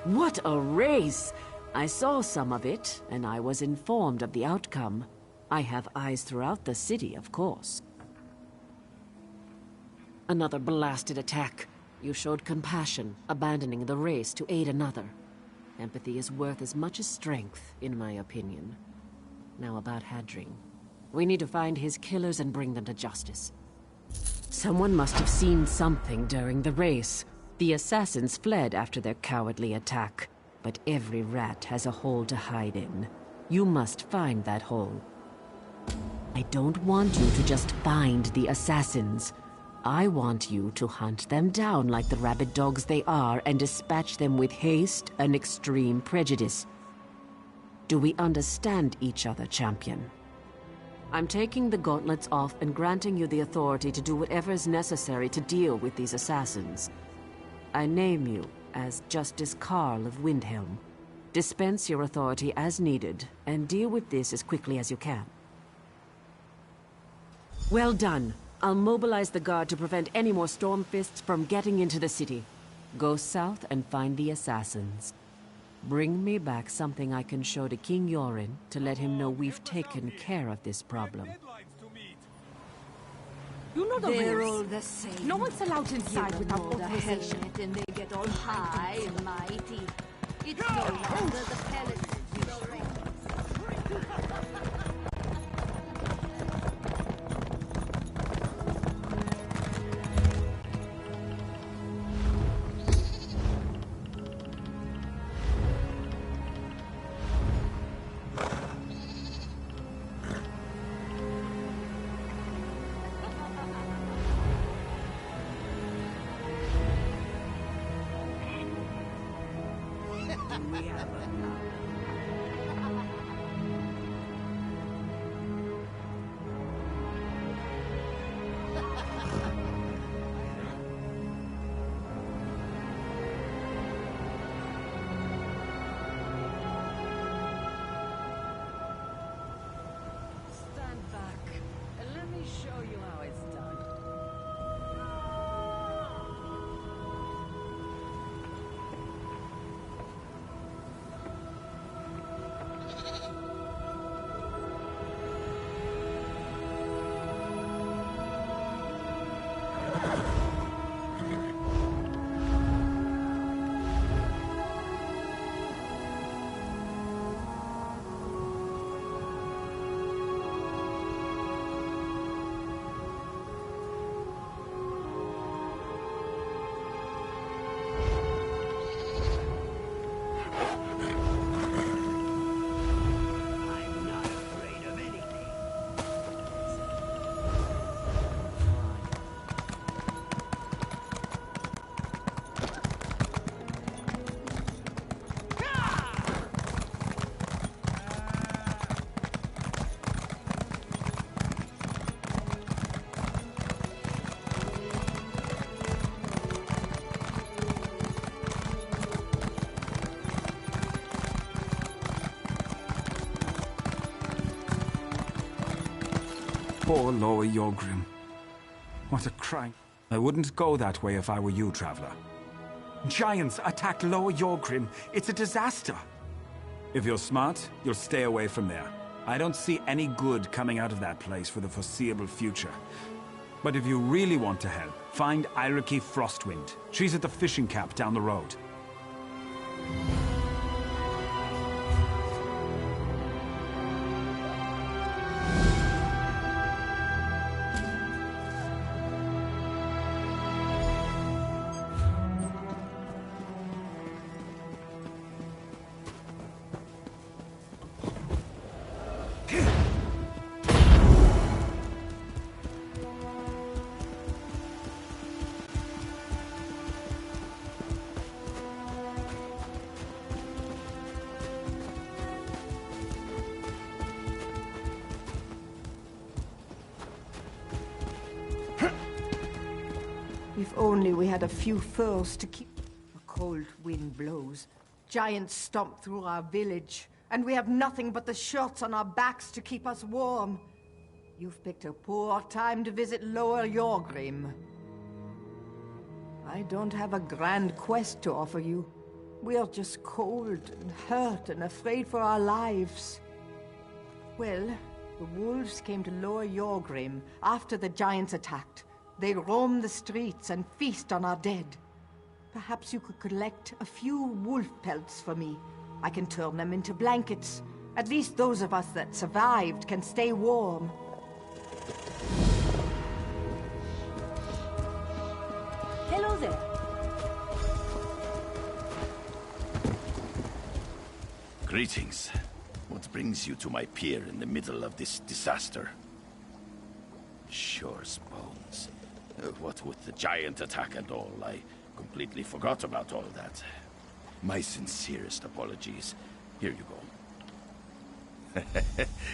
What a race! I saw some of it, and I was informed of the outcome. I have eyes throughout the city, of course. Another blasted attack. You showed compassion, abandoning the race to aid another. Empathy is worth as much as strength, in my opinion. Now about Hadring. We need to find his killers and bring them to justice. Someone must have seen something during the race. The assassins fled after their cowardly attack, but every rat has a hole to hide in. You must find that hole. I don't want you to just find the assassins. I want you to hunt them down like the rabid dogs they are and dispatch them with haste and extreme prejudice. Do we understand each other, champion? I'm taking the gauntlets off and granting you the authority to do whatever is necessary to deal with these assassins. I name you as Justice Carl of Windhelm. Dispense your authority as needed, and deal with this as quickly as you can. Well done. I'll mobilize the guard to prevent any more Stormfists from getting into the city. Go south and find the assassins. Bring me back something I can show to King Yorin to let him know we've taken care of this problem. You know the They're rules. all the same. No one's allowed inside without authorization. Helmet and they get all high and mighty. It's no longer the pellets. Poor Lower Yorgrim. What a crime. I wouldn't go that way if I were you, Traveler. Giants attacked Lower Yorgrim. It's a disaster. If you're smart, you'll stay away from there. I don't see any good coming out of that place for the foreseeable future. But if you really want to help, find Iriki Frostwind. She's at the fishing camp down the road. If only we had a few furs to keep... A cold wind blows. Giants stomp through our village, and we have nothing but the shirts on our backs to keep us warm. You've picked a poor time to visit Lower Yorgrim. I don't have a grand quest to offer you. We're just cold and hurt and afraid for our lives. Well, the wolves came to Lower Yorgrim after the giants attacked. They roam the streets and feast on our dead. Perhaps you could collect a few wolf pelts for me. I can turn them into blankets. At least those of us that survived can stay warm. Hello there. Greetings. What brings you to my pier in the middle of this disaster? Sure, Bones. What with the giant attack and all, I completely forgot about all that. My sincerest apologies. Here you go.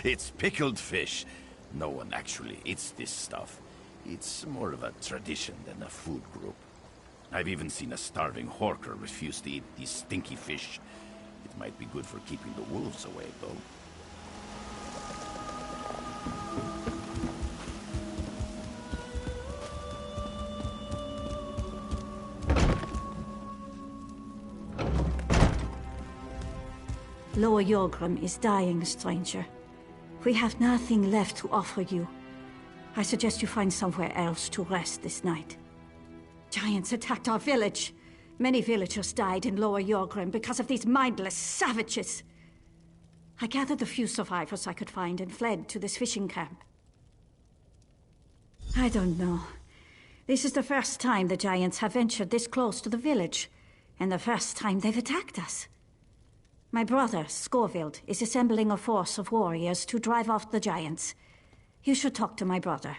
It's pickled fish. No one actually eats this stuff. It's more of a tradition than a food group. I've even seen a starving horker refuse to eat these stinky fish. It might be good for keeping the wolves away, though. Lower Yorgrim is dying, stranger. We have nothing left to offer you. I suggest you find somewhere else to rest this night. Giants attacked our village. Many villagers died in Lower Yorgrim because of these mindless savages. I gathered the few survivors I could find and fled to this fishing camp. I don't know. This is the first time the giants have ventured this close to the village, and the first time they've attacked us. My brother, Scorvild, is assembling a force of warriors to drive off the giants. You should talk to my brother.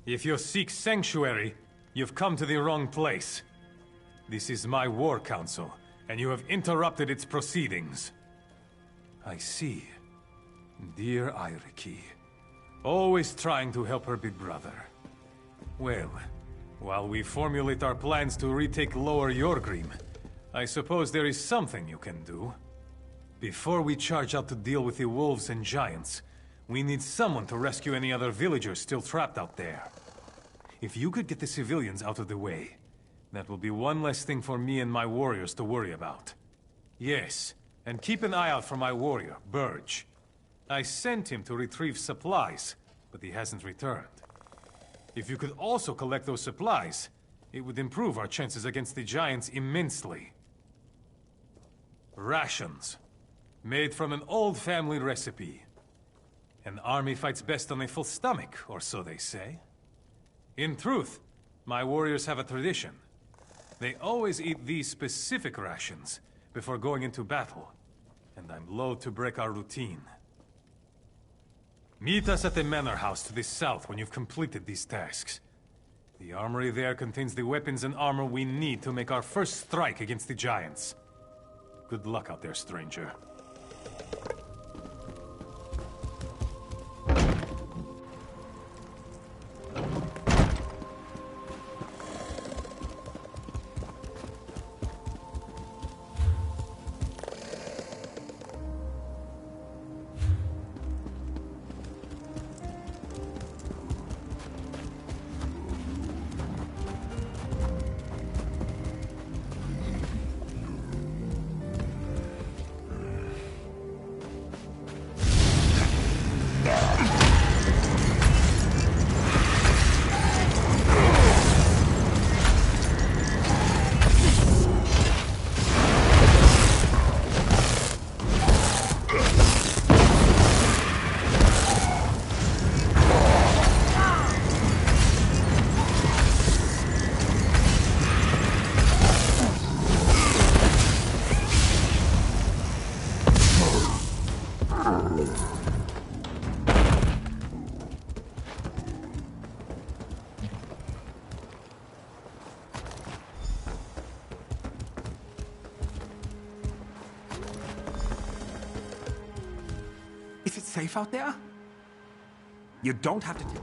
If you seek sanctuary, you've come to the wrong place. This is my war council, and you have interrupted its proceedings. I see. Dear Eiriki, always trying to help her big brother. Well, while we formulate our plans to retake Lower Yorgrim, I suppose there is something you can do. Before we charge out to deal with the wolves and giants, we need someone to rescue any other villagers still trapped out there. If you could get the civilians out of the way, that will be one less thing for me and my warriors to worry about. Yes, and keep an eye out for my warrior, Burge. I sent him to retrieve supplies, but he hasn't returned. If you could also collect those supplies, it would improve our chances against the giants immensely. Rations. Made from an old family recipe. An army fights best on a full stomach, or so they say. In truth, my warriors have a tradition. They always eat these specific rations before going into battle, and I'm loath to break our routine. Meet us at the manor house to the south when you've completed these tasks. The armory there contains the weapons and armor we need to make our first strike against the giants. Good luck out there, stranger. Is it safe out there? You don't have to...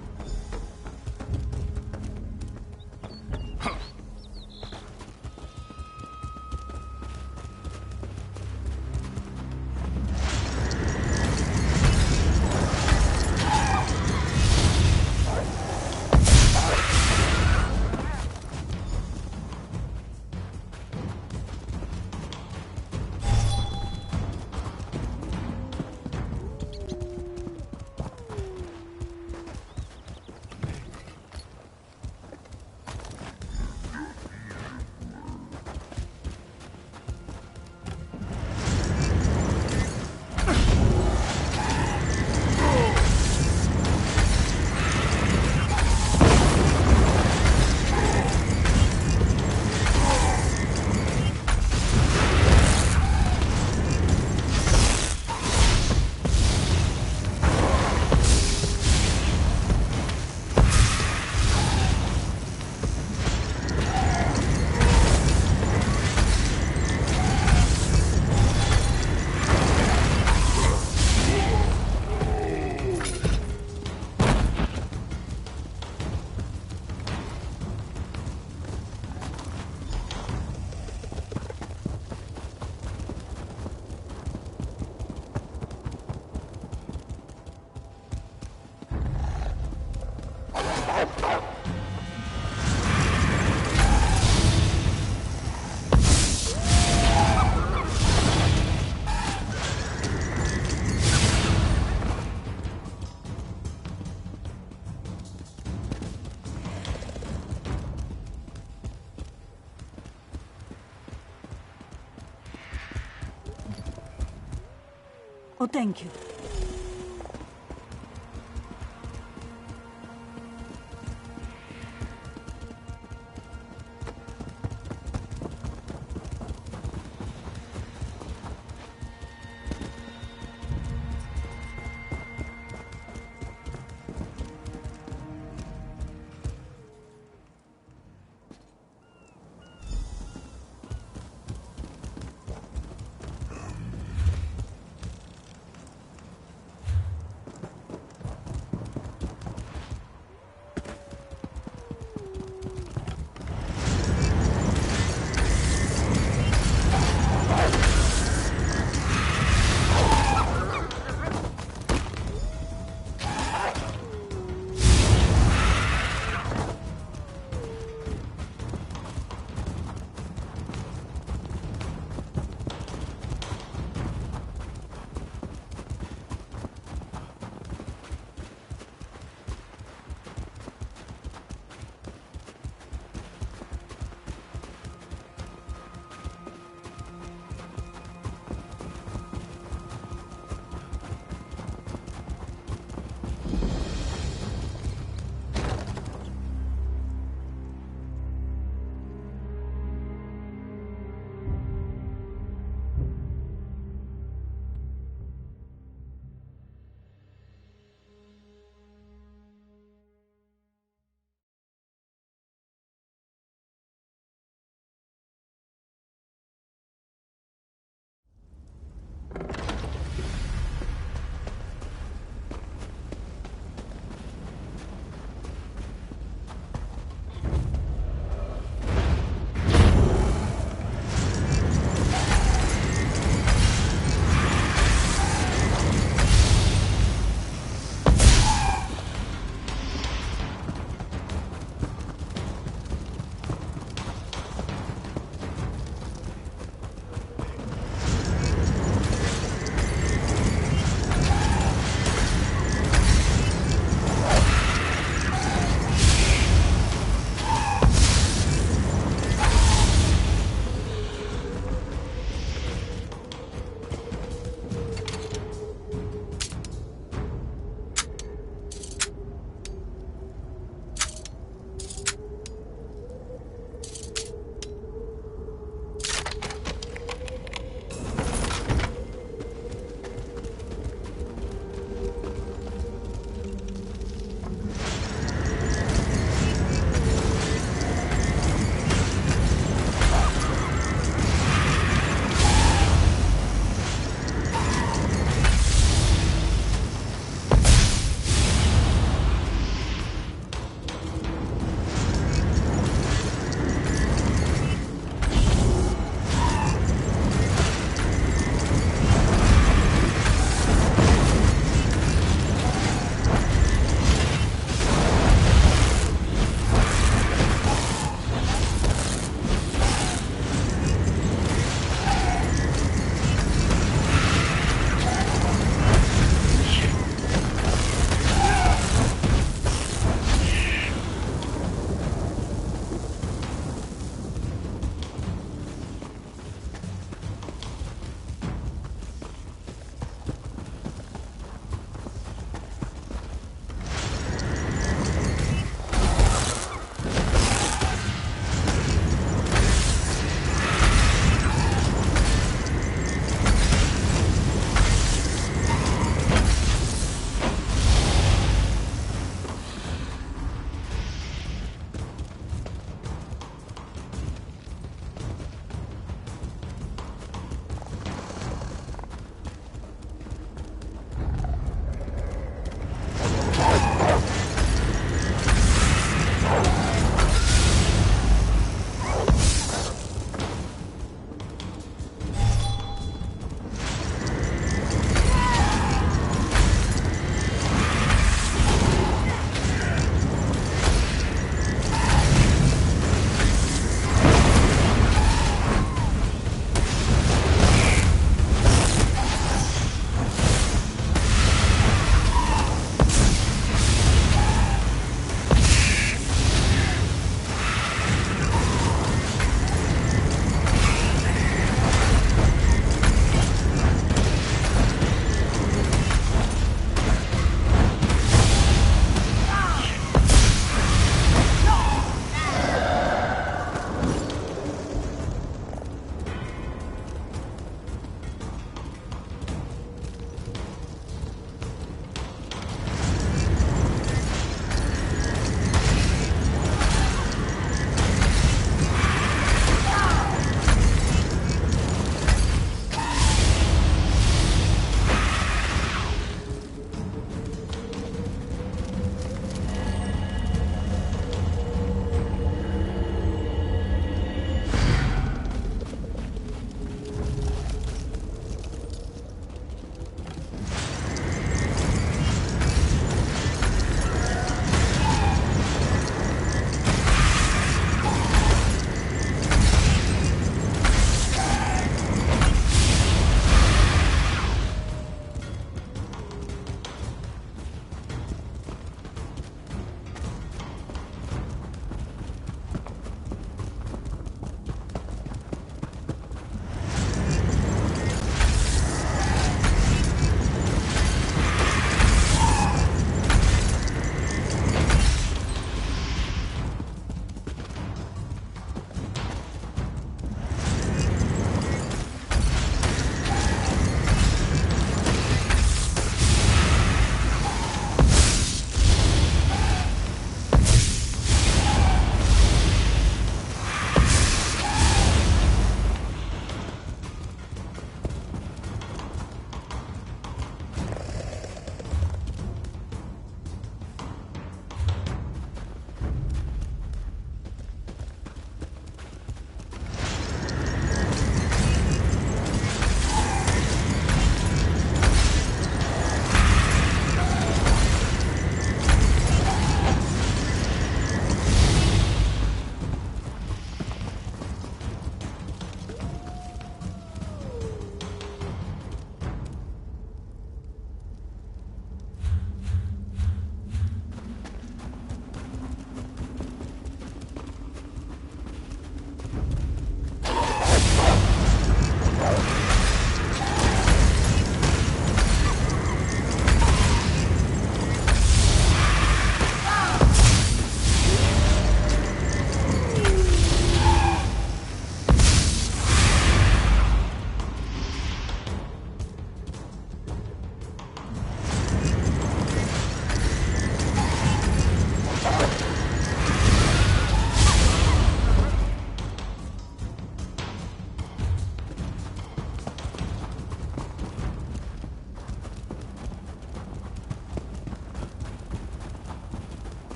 Oh, thank you.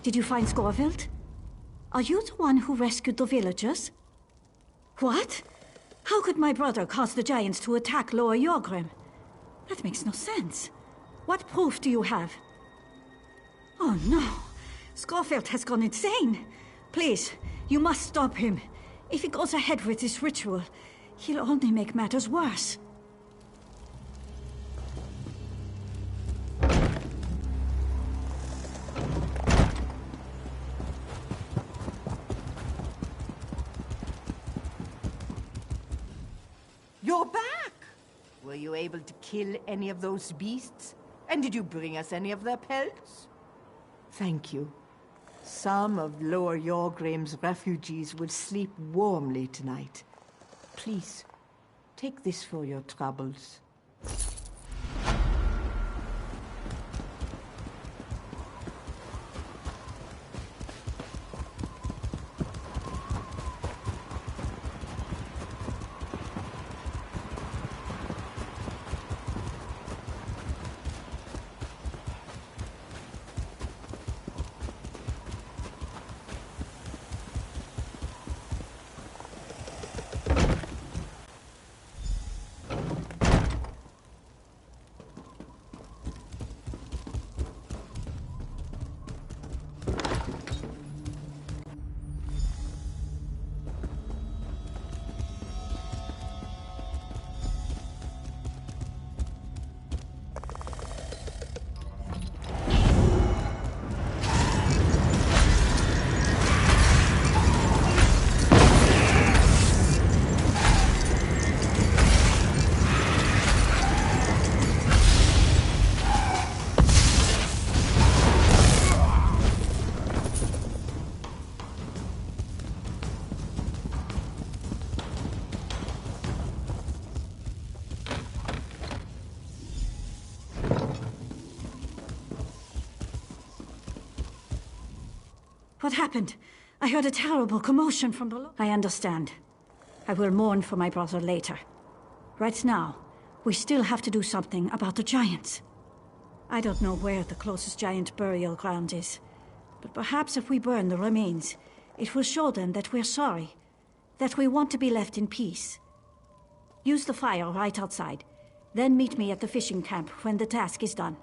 Did you find Scorvild? Are you the one who rescued the villagers? What? How could my brother cause the giants to attack Lower Yorgrim? That makes no sense. What proof do you have? Oh no! Scorfield has gone insane! Please, you must stop him. If he goes ahead with this ritual, he'll only make matters worse. You're back! Were you able to kill any of those beasts? And did you bring us any of their pelts? Thank you. Some of Lower Yorgrim's refugees will sleep warmly tonight. Please, take this for your troubles. What happened? I heard a terrible commotion from below. I understand. I will mourn for my brother later. Right now, we still have to do something about the giants. I don't know where the closest giant burial ground is, but perhaps if we burn the remains, it will show them that we're sorry, that we want to be left in peace. Use the fire right outside, then meet me at the fishing camp when the task is done.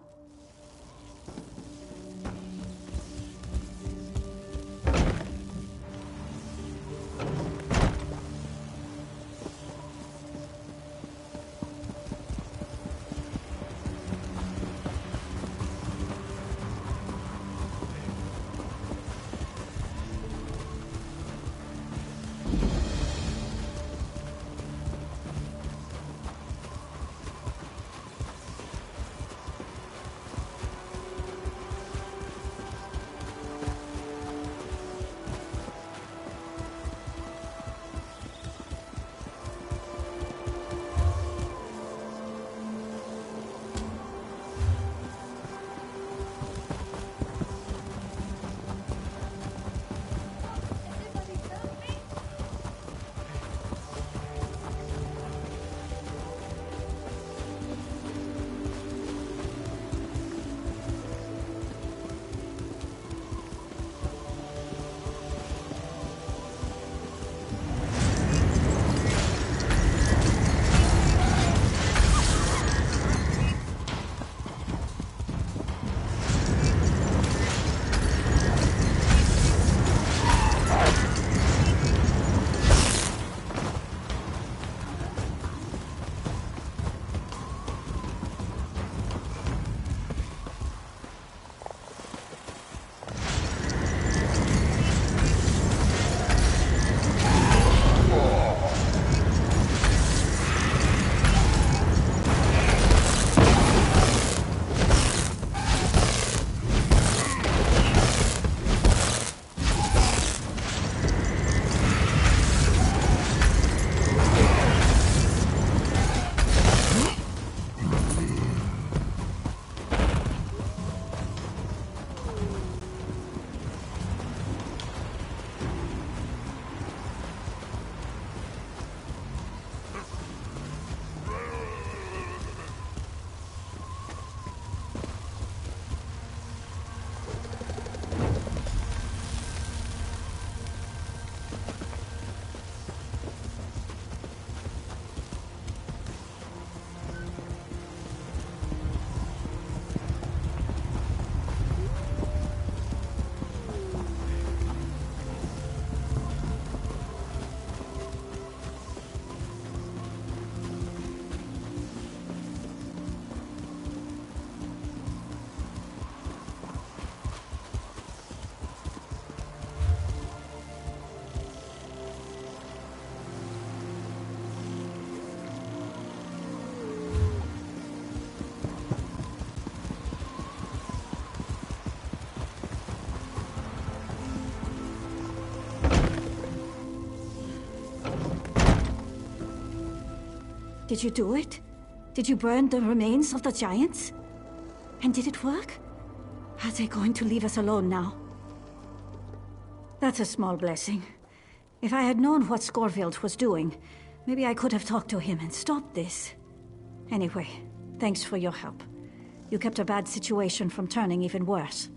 Did you do it? Did you burn the remains of the giants? And did it work? Are they going to leave us alone now? That's a small blessing. If I had known what Scorfield was doing, maybe I could have talked to him and stopped this. Anyway, thanks for your help. You kept a bad situation from turning even worse.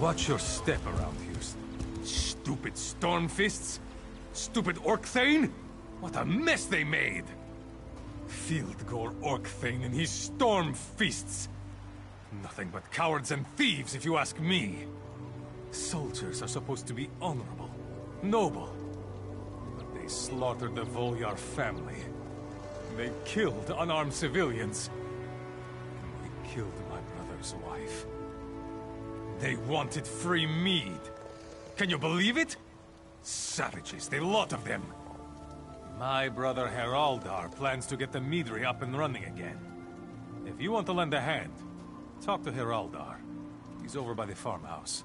Watch your step around here. Stupid Stormfists! Stupid Orcthane! What a mess they made! Fieldgore Orcthane and his Stormfists! Nothing but cowards and thieves, if you ask me. Soldiers are supposed to be honorable, noble. But they slaughtered the Volyar family. They killed unarmed civilians. And they killed my brother's wife. They wanted free mead. Can you believe it? Savages, the lot of them. My brother Heraldar plans to get the meadery up and running again. If you want to lend a hand, talk to Heraldar. He's over by the farmhouse.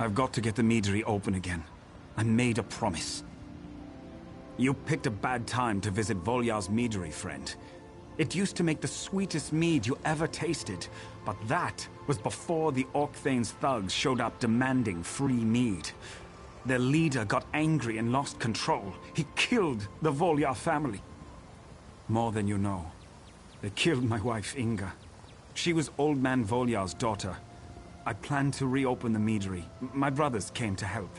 I've got to get the meadery open again. I made a promise. You picked a bad time to visit Volyar's meadery, friend. It used to make the sweetest mead you ever tasted, but that was before the Orcthane's thugs showed up demanding free mead. Their leader got angry and lost control. He killed the Volyar family. More than you know. They killed my wife, Inga. She was Old Man Volyar's daughter. I planned to reopen the meadery. My brothers came to help.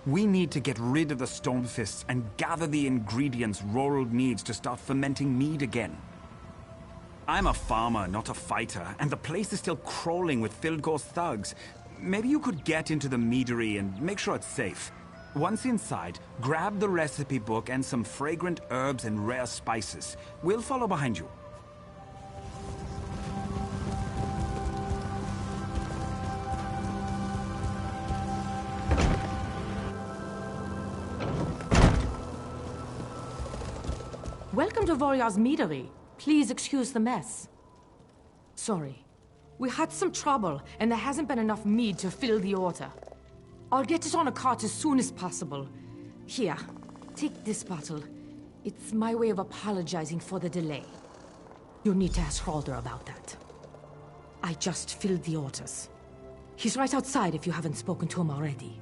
We need to get rid of the Stormfists and gather the ingredients Rorald needs to start fermenting mead again. I'm a farmer, not a fighter, and the place is still crawling with Fieldgore's thugs. Maybe you could get into the meadery and make sure it's safe. Once inside, grab the recipe book and some fragrant herbs and rare spices. We'll follow behind you. Welcome to Volyar's meadery. Please excuse the mess. Sorry. We had some trouble, and there hasn't been enough mead to fill the order. I'll get it on a cart as soon as possible. Here, take this bottle. It's my way of apologizing for the delay. You'll need to ask Halder about that. I just filled the orders. He's right outside if you haven't spoken to him already.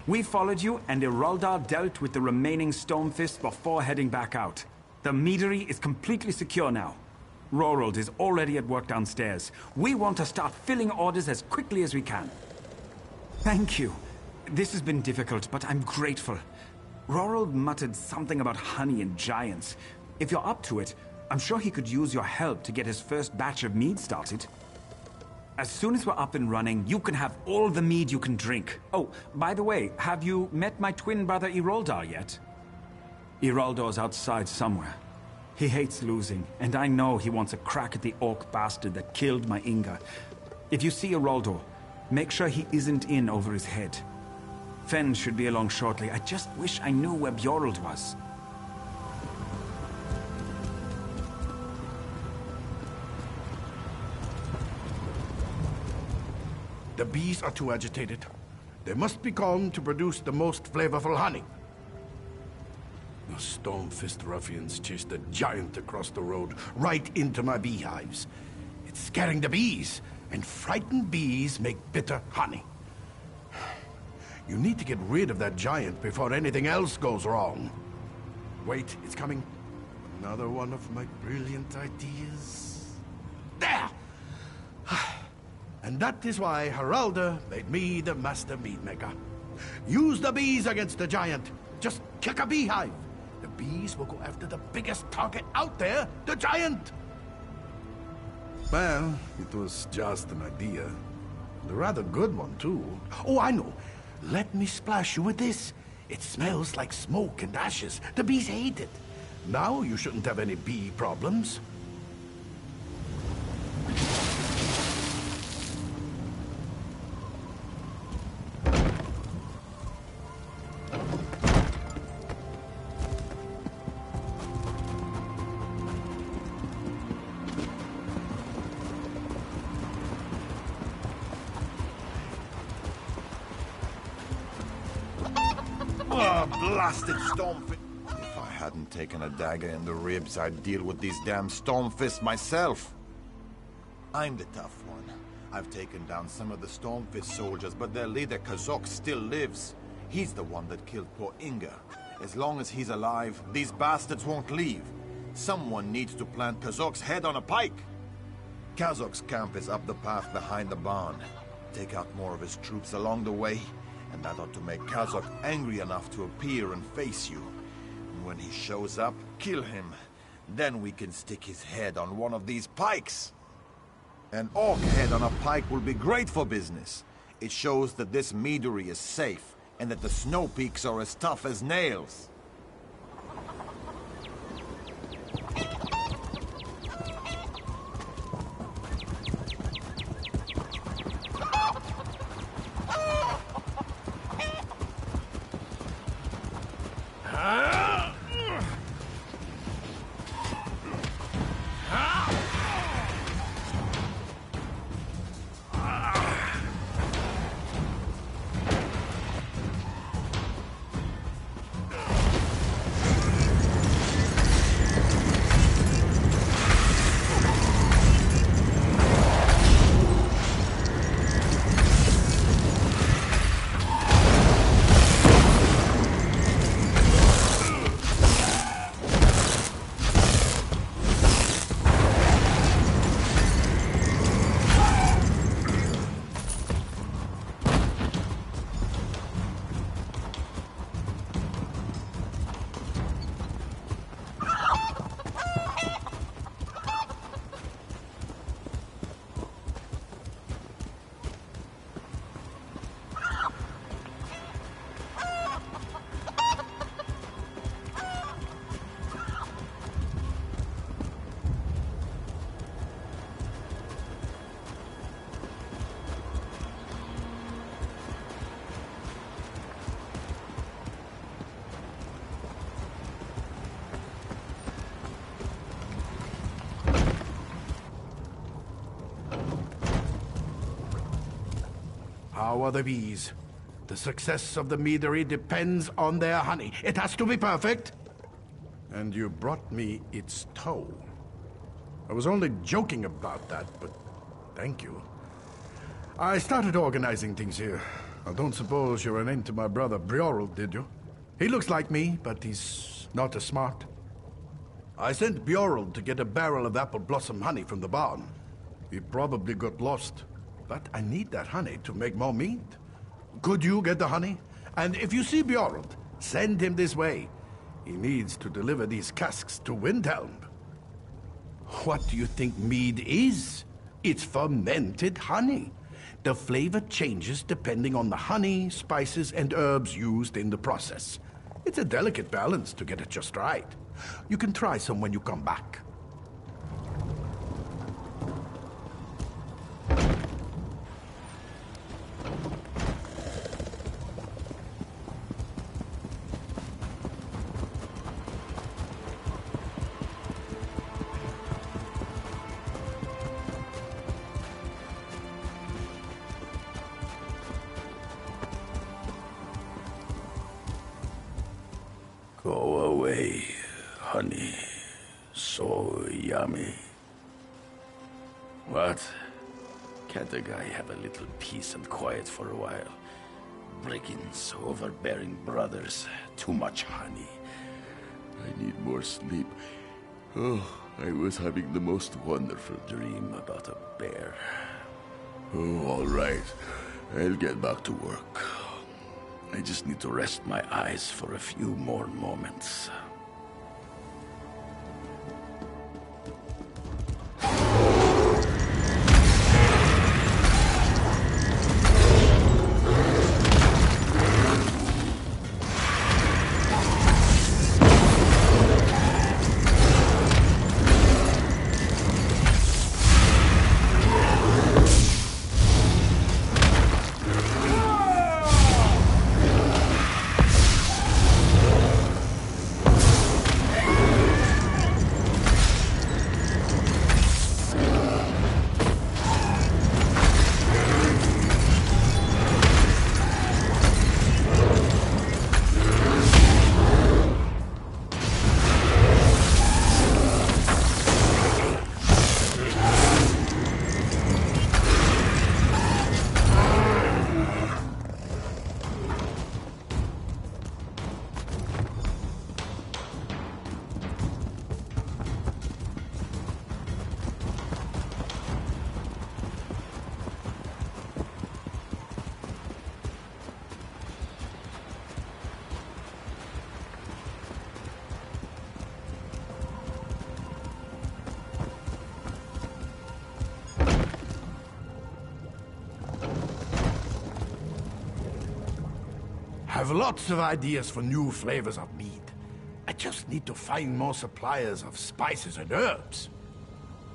We followed you, and Iroldar dealt with the remaining Stonefists before heading back out. The meadery is completely secure now. Rorold is already at work downstairs. We want to start filling orders as quickly as we can. Thank you. This has been difficult, but I'm grateful. Rorold muttered something about honey and giants. If you're up to it, I'm sure he could use your help to get his first batch of mead started. As soon as we're up and running, you can have all the mead you can drink. Oh, by the way, have you met my twin brother Iroldar yet? Iroldar's outside somewhere. He hates losing, and I know he wants a crack at the orc bastard that killed my Inga. If you see Iroldar, make sure he isn't in over his head. Fen should be along shortly. I just wish I knew where Bjorld was. The bees are too agitated. They must be calmed to produce the most flavorful honey. The Stormfist ruffians chased a giant across the road, right into my beehives. It's scaring the bees, and frightened bees make bitter honey. You need to get rid of that giant before anything else goes wrong. Wait, it's coming. Another one of my brilliant ideas. There! And that is why Haralda made me the master mead maker. Use the bees against the giant. Just kick a beehive. The bees will go after the biggest target out there, the giant. Well, it was just an idea. A rather good one, too. Oh, I know. Let me splash you with this. It smells like smoke and ashes. The bees hate it. Now you shouldn't have any bee problems. Blasted Stormfist! If I hadn't taken a dagger in the ribs, I'd deal with these damn Stormfists myself. I'm the tough one. I've taken down some of the Stormfist soldiers, but their leader, Kazok, still lives. He's the one that killed poor Inga. As long as he's alive, these bastards won't leave. Someone needs to plant Kazok's head on a pike. Kazok's camp is up the path behind the barn. Take out more of his troops along the way, and that ought to make Kazok angry enough to appear and face you. And when he shows up, kill him. Then we can stick his head on one of these pikes. An orc head on a pike will be great for business. It shows that this meadery is safe, and that the snow peaks are as tough as nails. How are the bees? The success of the meadery depends on their honey. It has to be perfect. And you brought me its toe. I was only joking about that, but thank you. I started organizing things here. I don't suppose you ran into my brother Bjorl, did you? He looks like me, but he's not as smart. I sent Bjorl to get a barrel of apple blossom honey from the barn. He probably got lost. But I need that honey to make more meat. Could you get the honey? And if you see Bjorn, send him this way. He needs to deliver these casks to Windhelm. What do you think mead is? It's fermented honey. The flavor changes depending on the honey, spices, and herbs used in the process. It's a delicate balance to get it just right. You can try some when you come back. Go away, honey. So yummy. What? Can't a guy have a little peace and quiet for a while? Brigands, overbearing brothers, too much honey. I need more sleep. Oh, I was having the most wonderful dream about a bear. Oh, all right. I'll get back to work. I just need to rest my eyes for a few more moments. have lots of ideas for new flavors of mead. I just need to find more suppliers of spices and herbs.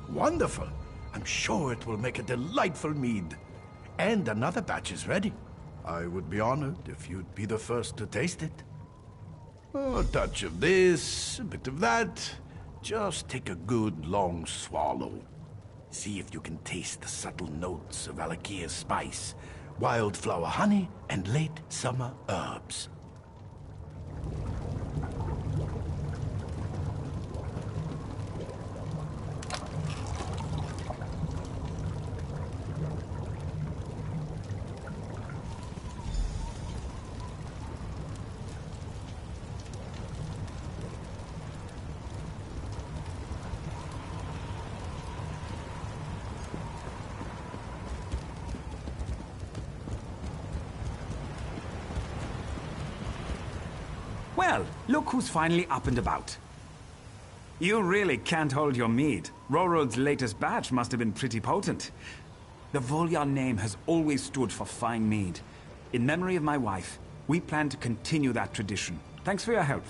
Wonderful. I'm sure it will make a delightful mead. And another batch is ready. I would be honored if you'd be the first to taste it. Oh, a touch of this, a bit of that. Just take a good long swallow. See if you can taste the subtle notes of Alakia's spice, wildflower honey, and late summer herbs. Well, look who's finally up and about. You really can't hold your mead. Rorold's latest batch must have been pretty potent. The Volya name has always stood for fine mead. In memory of my wife, we plan to continue that tradition. Thanks for your help.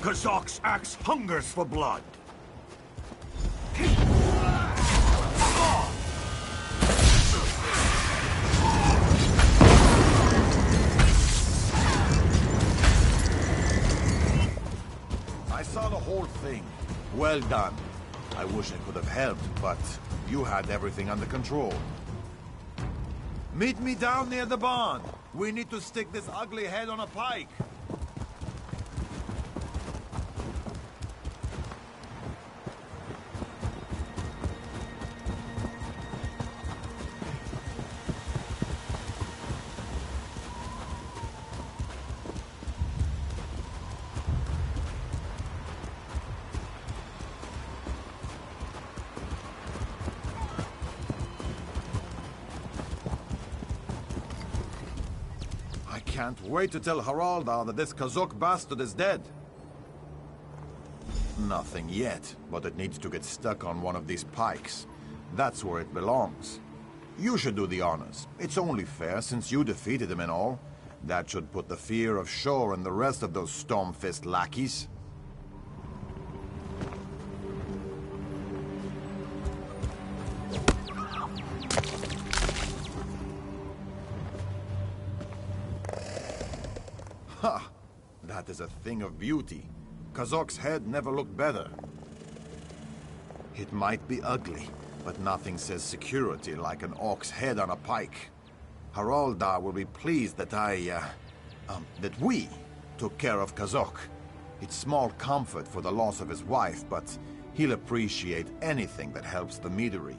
Kazak's axe hungers for blood. I saw the whole thing. Well done. I wish I could have helped, but you had everything under control. Meet me down near the barn. We need to stick this ugly head on a pike. Can't wait to tell Haraldar that this Kazok bastard is dead. Nothing yet, but it needs to get stuck on one of these pikes. That's where it belongs. You should do the honors. It's only fair since you defeated him and all. That should put the fear of Shor and the rest of those Stormfist lackeys. Ha! That is a thing of beauty. Kazok's head never looked better. It might be ugly, but nothing says security like an orc's head on a pike. Haraldar will be pleased that that we took care of Kazok. It's small comfort for the loss of his wife, but he'll appreciate anything that helps the meadery.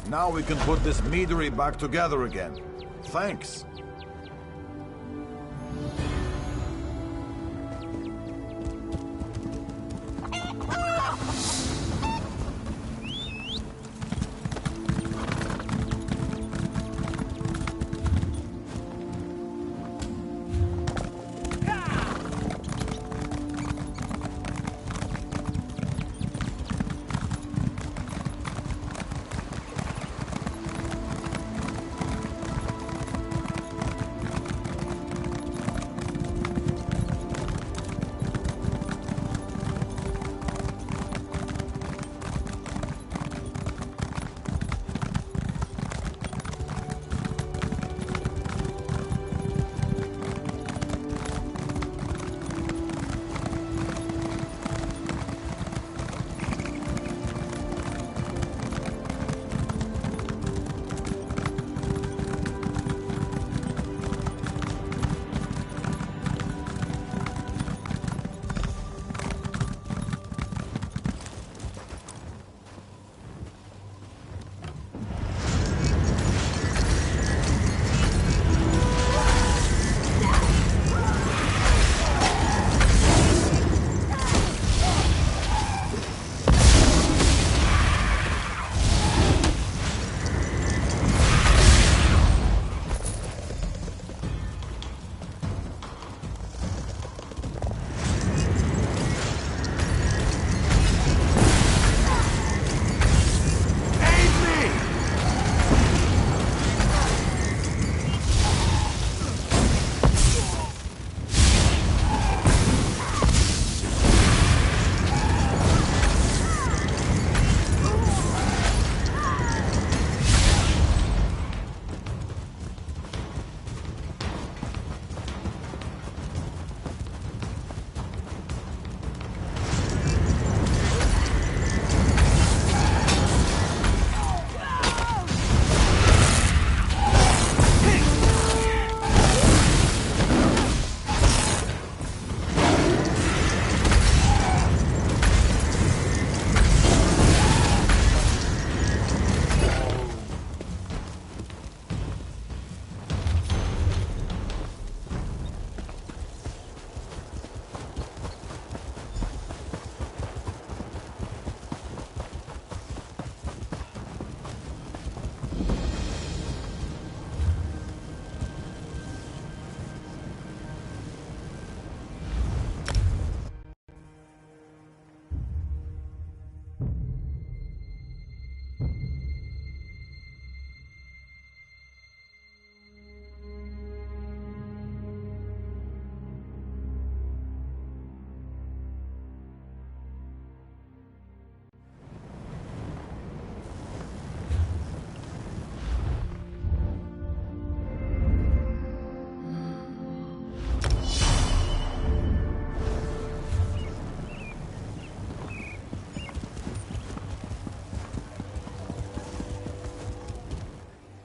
Now we can put this meadery back together again. Thanks.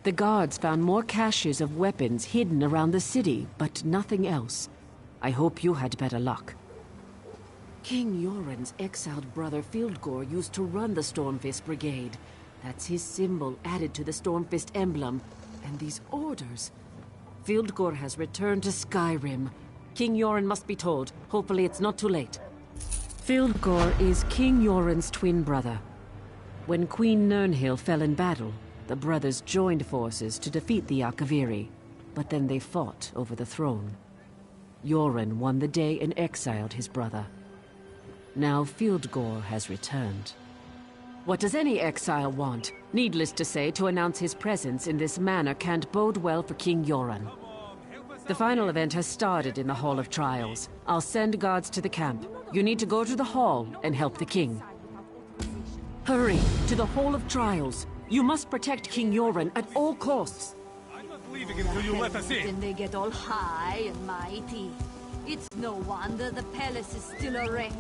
The guards found more caches of weapons hidden around the city, but nothing else. I hope you had better luck. King Yoren's exiled brother Fieldgore used to run the Stormfist Brigade. That's his symbol added to the Stormfist emblem. And these orders... Fieldgore has returned to Skyrim. King Yoren must be told. Hopefully it's not too late. Fieldgore is King Yoren's twin brother. When Queen Nirnhill fell in battle, the brothers joined forces to defeat the Akaviri, but then they fought over the throne. Yoren won the day and exiled his brother. Now Fieldgore has returned. What does any exile want? Needless to say, to announce his presence in this manner can't bode well for King Yoren. The final event has started in the Hall of Trials. I'll send guards to the camp. You need to go to the hall and help the king. Hurry, to the Hall of Trials. You must protect King Yoren at all costs. I'm not leaving until you let us in. And they get all high and mighty. It's no wonder the palace is still a wreck.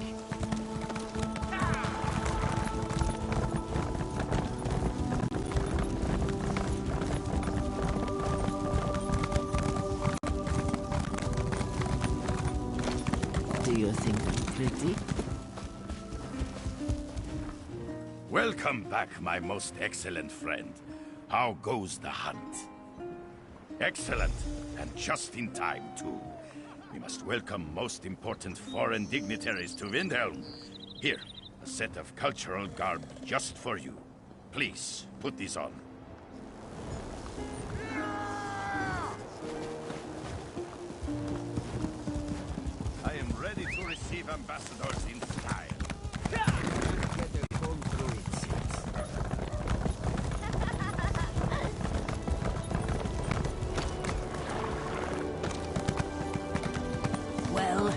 Do you think I'm pretty? Welcome back, my most excellent friend. How goes the hunt? Excellent, and just in time, too. We must welcome most important foreign dignitaries to Windhelm. Here, a set of cultural garb just for you. Please, put these on. I am ready to receive ambassadors in style. Well,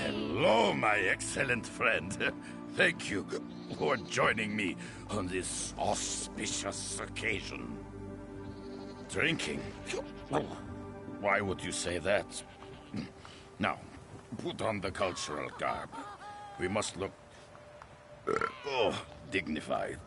Hello, my excellent friend. Thank you for joining me on this auspicious occasion. Drinking? Why would you say that? Now, put on the cultural garb. We must look... dignified.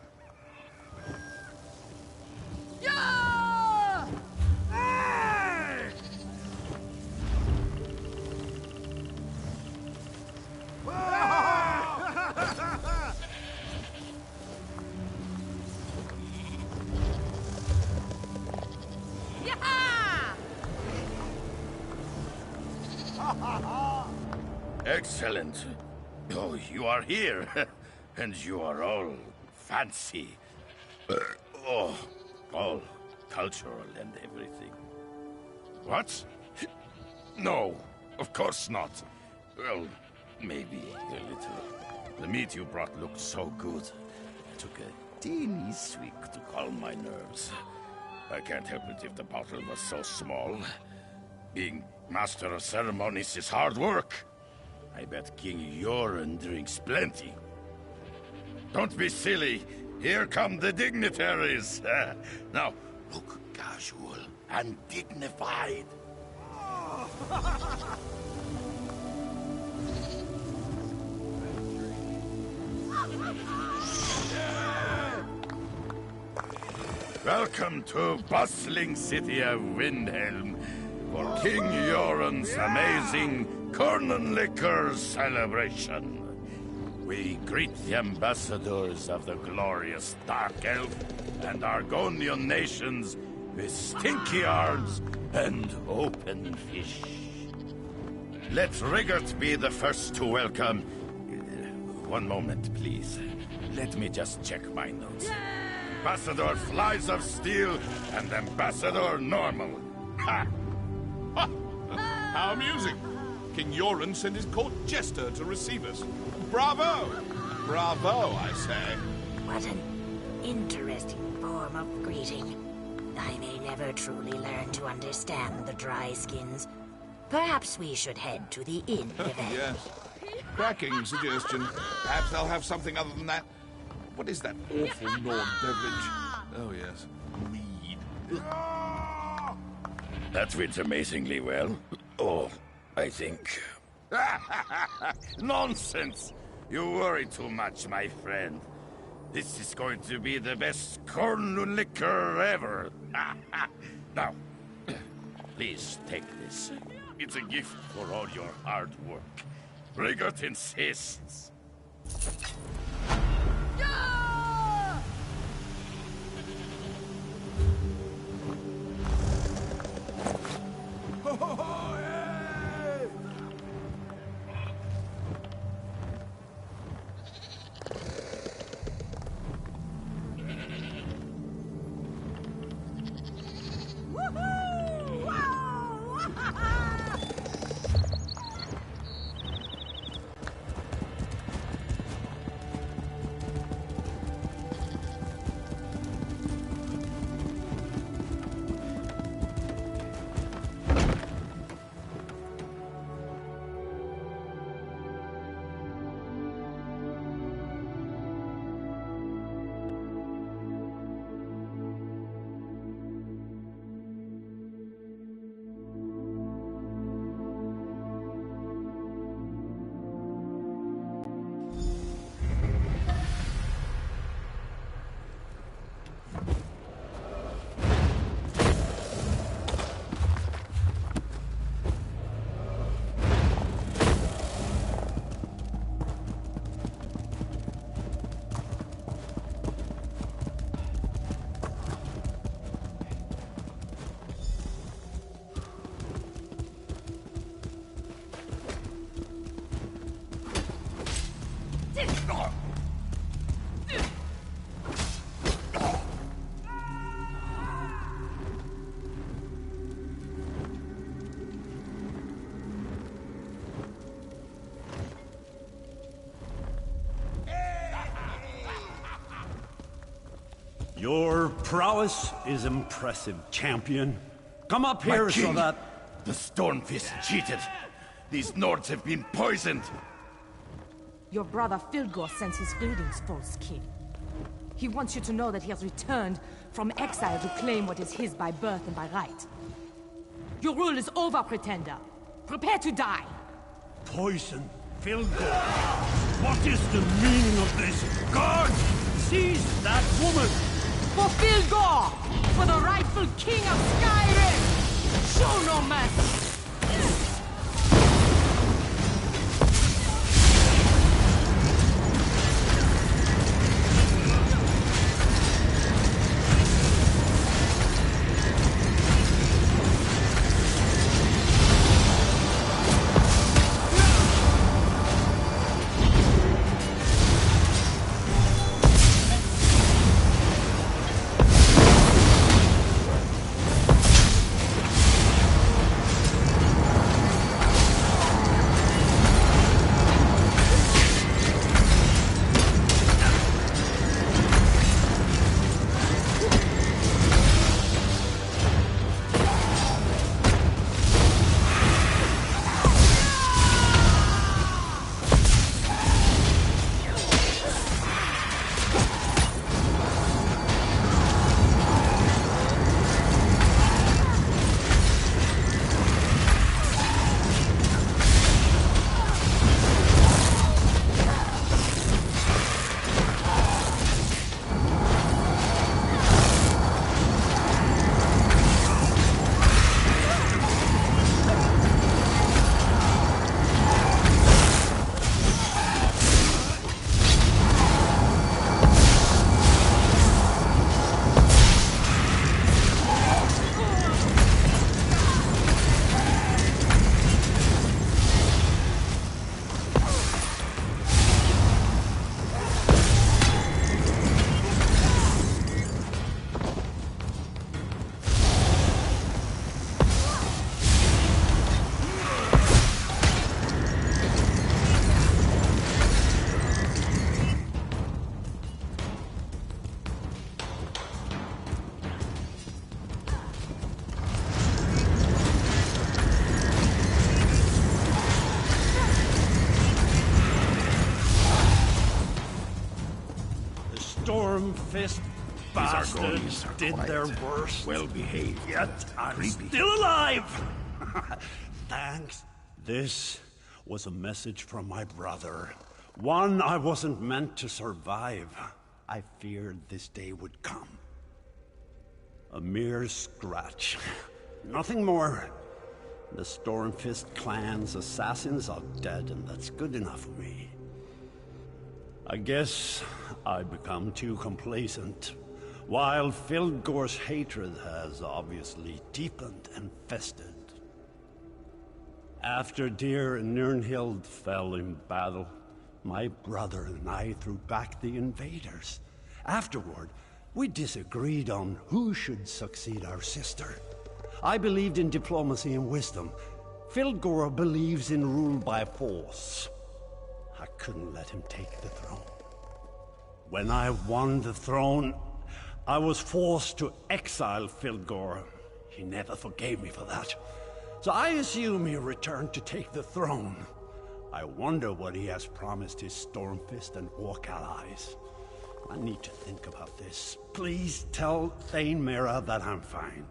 Excellent. Oh, you are here. And you are all fancy. All cultural and everything. What? No, of course not. Well, maybe a little. The meat you brought looked so good. I took a teeny swig to calm my nerves. I can't help it if the bottle was so small. Being master of ceremonies is hard work. I bet King Yoren drinks plenty. Don't be silly. Here come the dignitaries. Now, look casual and dignified. Welcome to bustling city of Windhelm for King Yoren's amazing corn and liquor celebration. We greet the ambassadors of the glorious Dark Elf and Argonian nations with stinky arms and open fish. Let Rigert be the first to welcome. One moment, please. Let me just check my notes. Ambassador Flies of Steel and Ambassador Normal. Ha! Ha! How amusing. King Yoren sent his court jester to receive us. Bravo! Bravo, I say. What an interesting form of greeting. I may never truly learn to understand the dry skins Perhaps we should head to the inn, Yvette. Yes. Cracking suggestion. Perhaps they'll have something other than that. What is that awful Nord beverage? Oh, yes. Mead. That went amazingly well. Oh, I think. Nonsense! You worry too much, my friend. This is going to be the best corn liquor ever. Now, please take this. It's a gift for all your hard work. Rigert insists. Your prowess is impressive, champion. Come up here so that... The Stormfist cheated. These Nords have been poisoned. Your brother Filgor sends his greetings, false kid. He wants you to know that he has returned from exile to claim what is his by birth and by right. Your rule is over, Pretender. Prepare to die. Poison Filgor. What is the meaning of this? Guard! Seize that woman! For Filgor! For the rightful king of Skyrim! Show no mercy! Stormfist Argonians bastards are did quiet, their worst. well-behaved, Yet I'm creepy. still alive! Thanks. This was a message from my brother. One I wasn't meant to survive. I feared this day would come. A mere scratch. Nothing more. The Stormfist clan's assassins are dead, and that's good enough for me. I guess I've become too complacent, while Fildgor's hatred has obviously deepened and festered. After dear Nirnhild fell in battle, my brother and I threw back the invaders. Afterward, we disagreed on who should succeed our sister. I believed in diplomacy and wisdom. Fildgor believes in rule by force. I couldn't let him take the throne. When I won the throne, I was forced to exile Fildgor. He never forgave me for that. So I assume he returned to take the throne. I wonder what he has promised his Stormfist and Orc allies. I need to think about this. Please tell Thane Mera that I'm fine.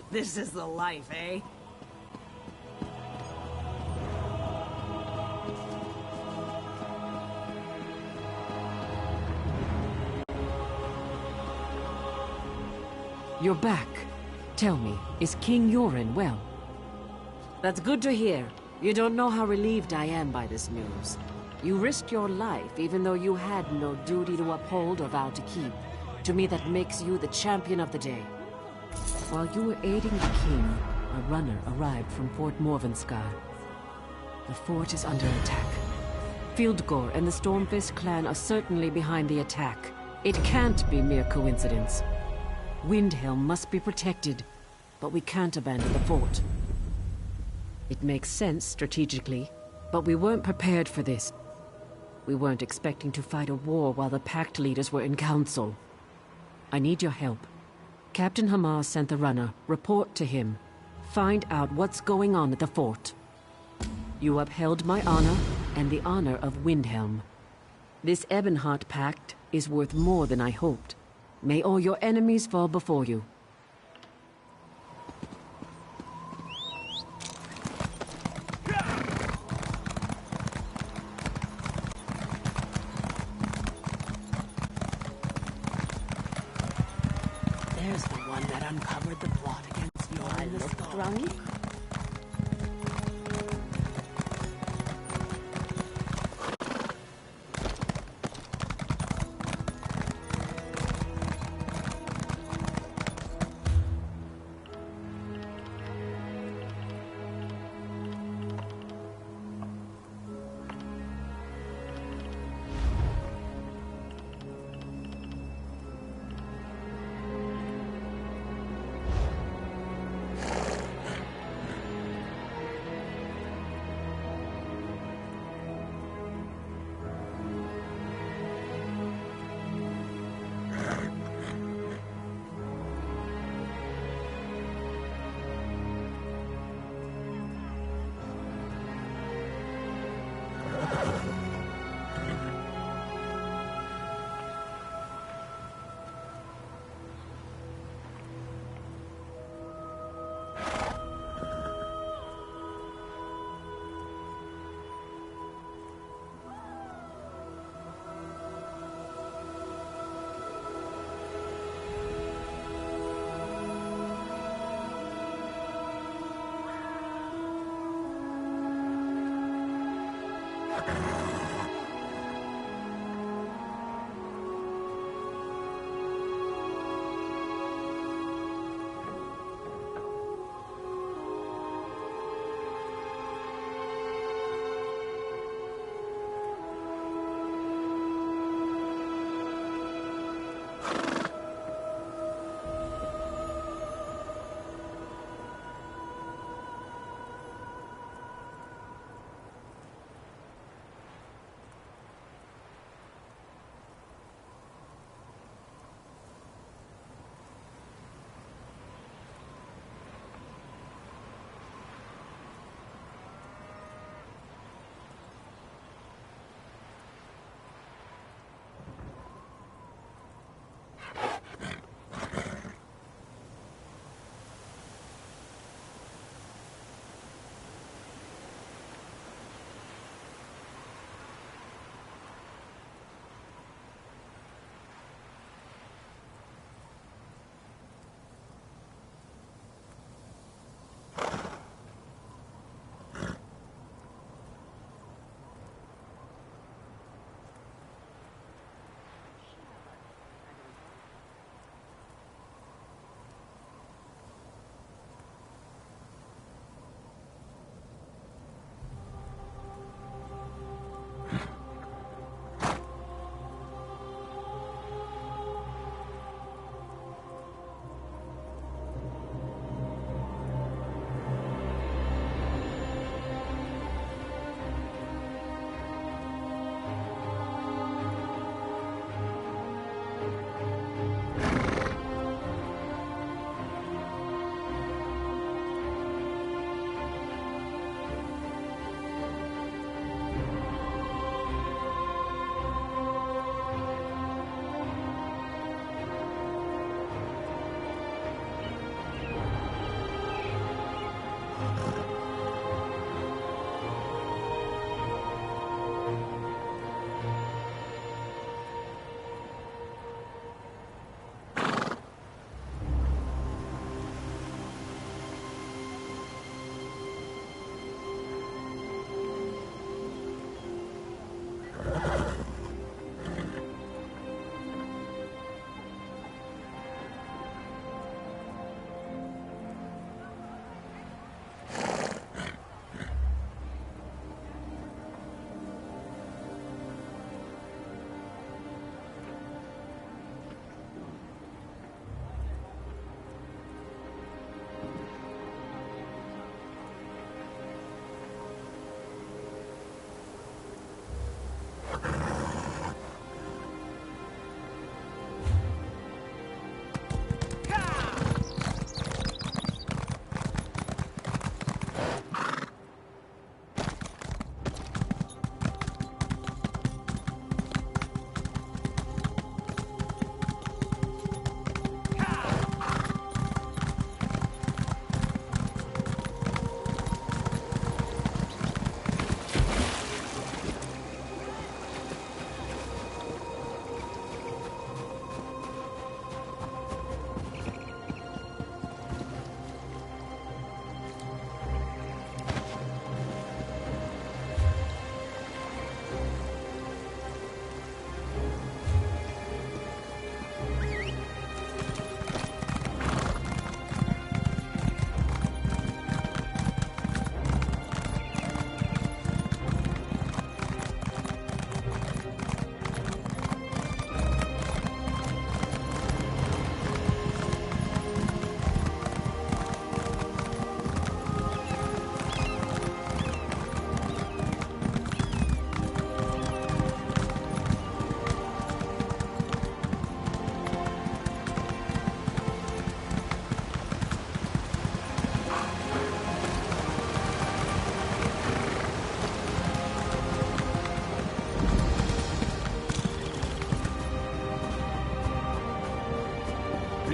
This is the life, eh? You're back. Tell me, is King Yoren well? That's good to hear. You don't know how relieved I am by this news. You risked your life even though you had no duty to uphold or vow to keep. To me, that makes you the champion of the day. While you were aiding the king, a runner arrived from Fort Morvenskar. The fort is under attack. Fildgor and the Stormfist clan are certainly behind the attack. It can't be mere coincidence. Windhelm must be protected, but we can't abandon the fort. It makes sense strategically, but we weren't prepared for this. We weren't expecting to fight a war while the Pact leaders were in council. I need your help. Captain Hamar sent the runner. Report to him. Find out what's going on at the fort. You upheld my honor and the honor of Windhelm. This Ebenheart Pact is worth more than I hoped. May all your enemies fall before you. There's the one that uncovered the plot against you. I look drunk.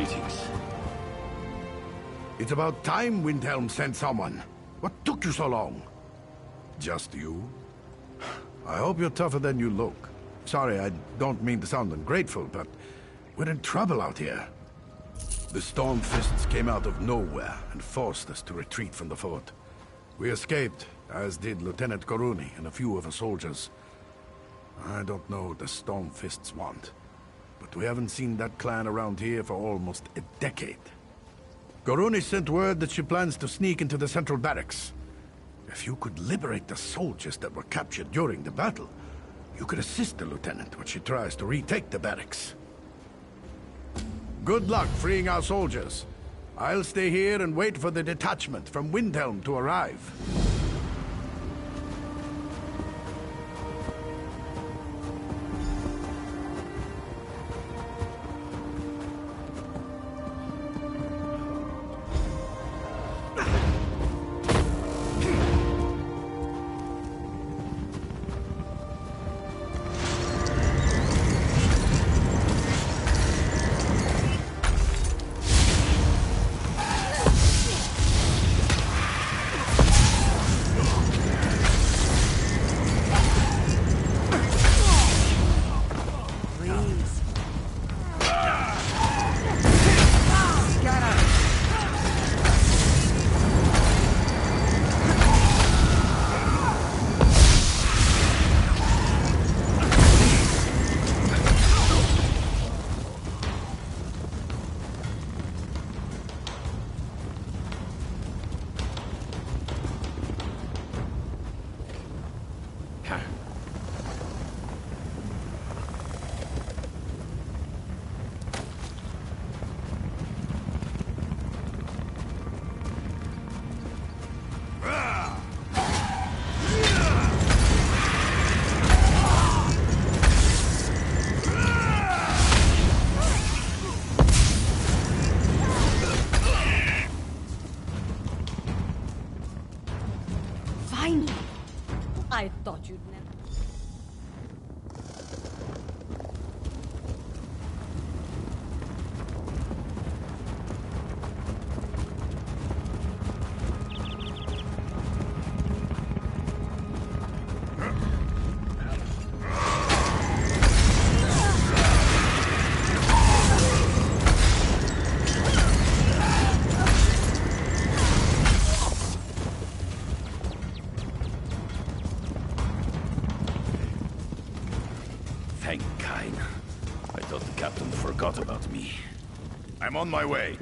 Greetings. It's about time Windhelm sent someone. What took you so long? Just you? I hope you're tougher than you look. Sorry, I don't mean to sound ungrateful, but we're in trouble out here. The Stormfists came out of nowhere and forced us to retreat from the fort. We escaped, as did Lieutenant Koruni and a few of our soldiers. I don't know what the Stormfists want, but we haven't seen that clan around here for almost a decade. Koruni sent word that she plans to sneak into the central barracks. If you could liberate the soldiers that were captured during the battle, you could assist the lieutenant when she tries to retake the barracks. Good luck freeing our soldiers. I'll stay here and wait for the detachment from Windhelm to arrive. I thought you'd never... About me. I'm on my way.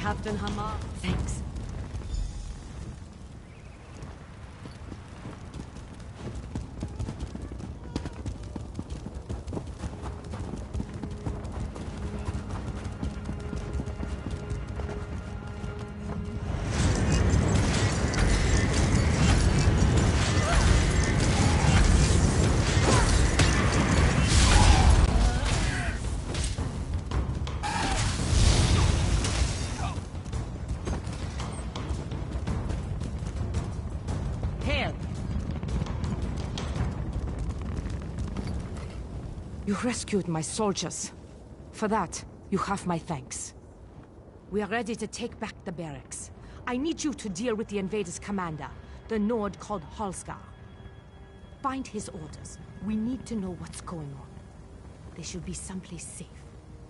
Captain Hamar. Thanks. You rescued my soldiers. For that, you have my thanks. We are ready to take back the barracks. I need you to deal with the invaders' commander, the Nord called Halskar. Find his orders. We need to know what's going on. They should be someplace safe,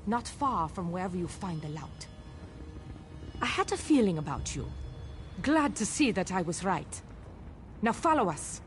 not far from wherever you find the lout. I had a feeling about you. Glad to see that I was right. Now follow us.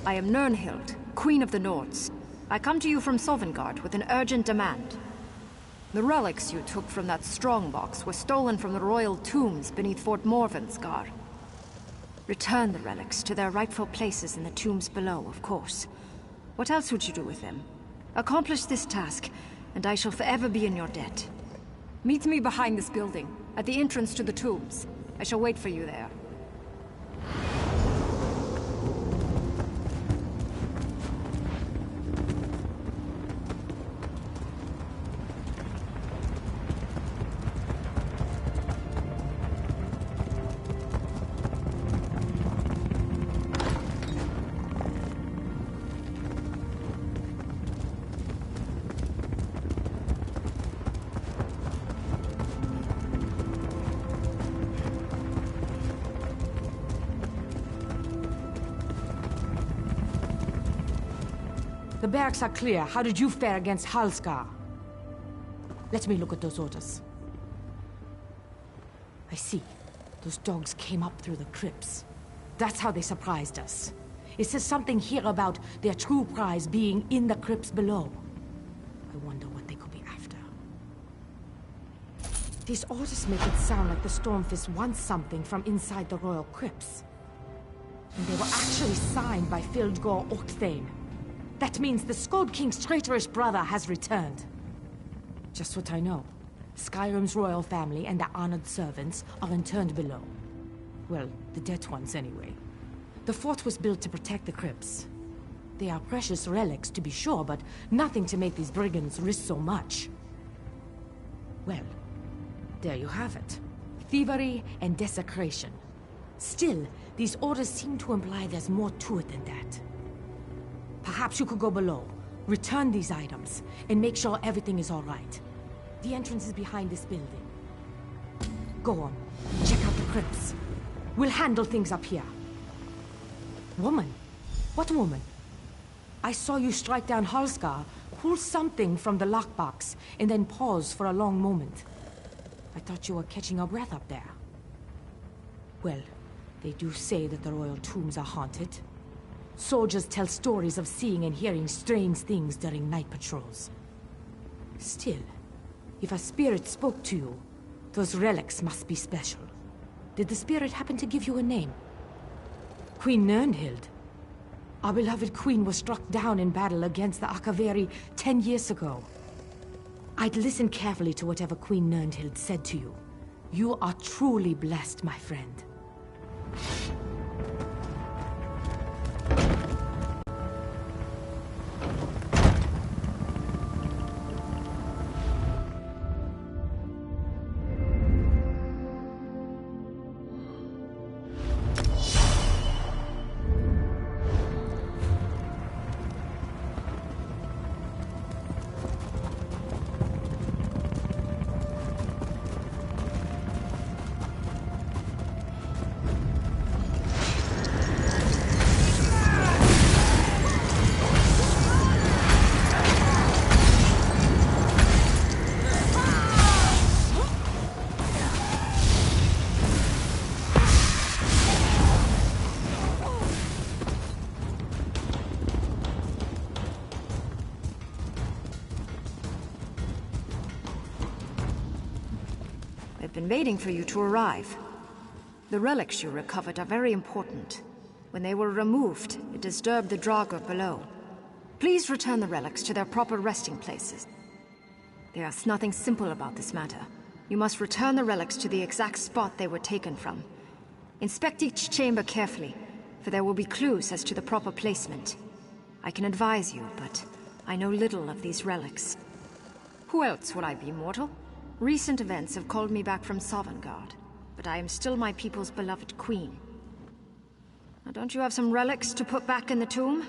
I am Nirnhild, Queen of the Nords. I come to you from Sovngarde with an urgent demand. The relics you took from that strongbox were stolen from the royal tombs beneath Fort Morvenskar. Return the relics to their rightful places in the tombs below, of course. What else would you do with them? Accomplish this task, and I shall forever be in your debt. Meet me behind this building, at the entrance to the tombs. I shall wait for you there. The barracks are clear. How did you fare against Halskar? Let me look at those orders. I see. Those dogs came up through the crypts. That's how they surprised us. It says something here about their true prize being in the crypts below. I wonder what they could be after. These orders make it sound like the Stormfist wants something from inside the royal crypts. And they were actually signed by Fildgor Orkthane. That means the Skald King's traitorous brother has returned. Just what I know. Skyrim's royal family and their honored servants are interned below. Well, the dead ones anyway. The fort was built to protect the crypts. They are precious relics, to be sure, but nothing to make these brigands risk so much. Well, there you have it. Thievery and desecration. Still, these orders seem to imply there's more to it than that. Perhaps you could go below, return these items, and make sure everything is all right. The entrance is behind this building. Go on, check out the crypts. We'll handle things up here. Woman? What woman? I saw you strike down Halskar, pull something from the lockbox, and then pause for a long moment. I thought you were catching your breath up there. Well, they do say that the royal tombs are haunted. Soldiers tell stories of seeing and hearing strange things during night patrols. Still, if a spirit spoke to you, those relics must be special. Did the spirit happen to give you a name? Queen Nirnhild. Our beloved queen was struck down in battle against the Akaveri 10 years ago. I'd listen carefully to whatever Queen Nirnhild said to you. You are truly blessed, my friend. I've been waiting for you to arrive. The relics you recovered are very important. When they were removed, it disturbed the Draugr below. Please return the relics to their proper resting places. There's nothing simple about this matter. You must return the relics to the exact spot they were taken from. Inspect each chamber carefully, for there will be clues as to the proper placement. I can advise you, but I know little of these relics. Who else would I be, mortal? Recent events have called me back from Sovngarde, but I am still my people's beloved queen. Now, don't you have some relics to put back in the tomb?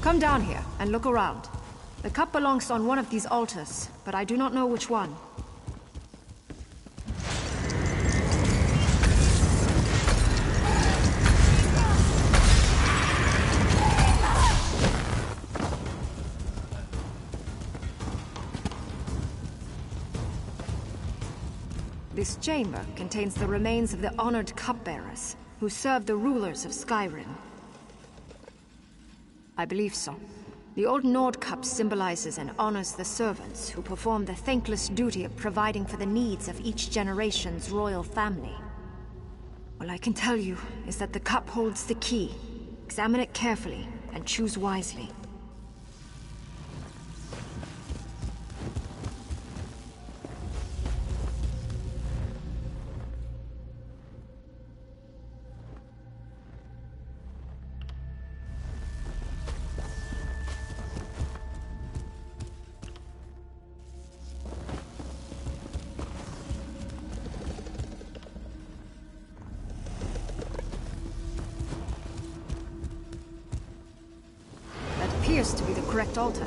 Come down here and look around. The cup belongs on one of these altars, but I do not know which one. This chamber contains the remains of the honored cupbearers who served the rulers of Skyrim. I believe so. The old Nord cup symbolizes and honors the servants who perform the thankless duty of providing for the needs of each generation's royal family. All I can tell you is that the cup holds the key. Examine it carefully, and choose wisely. Appears to be the correct altar.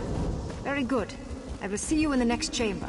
Very good. I will see you in the next chamber.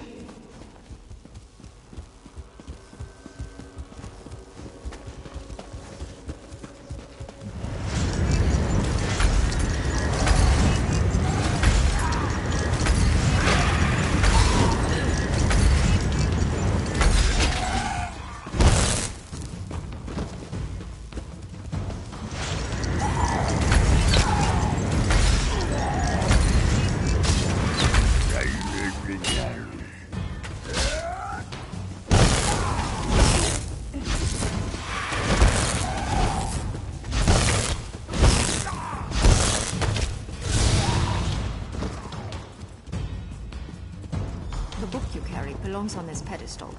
Belongs on this pedestal.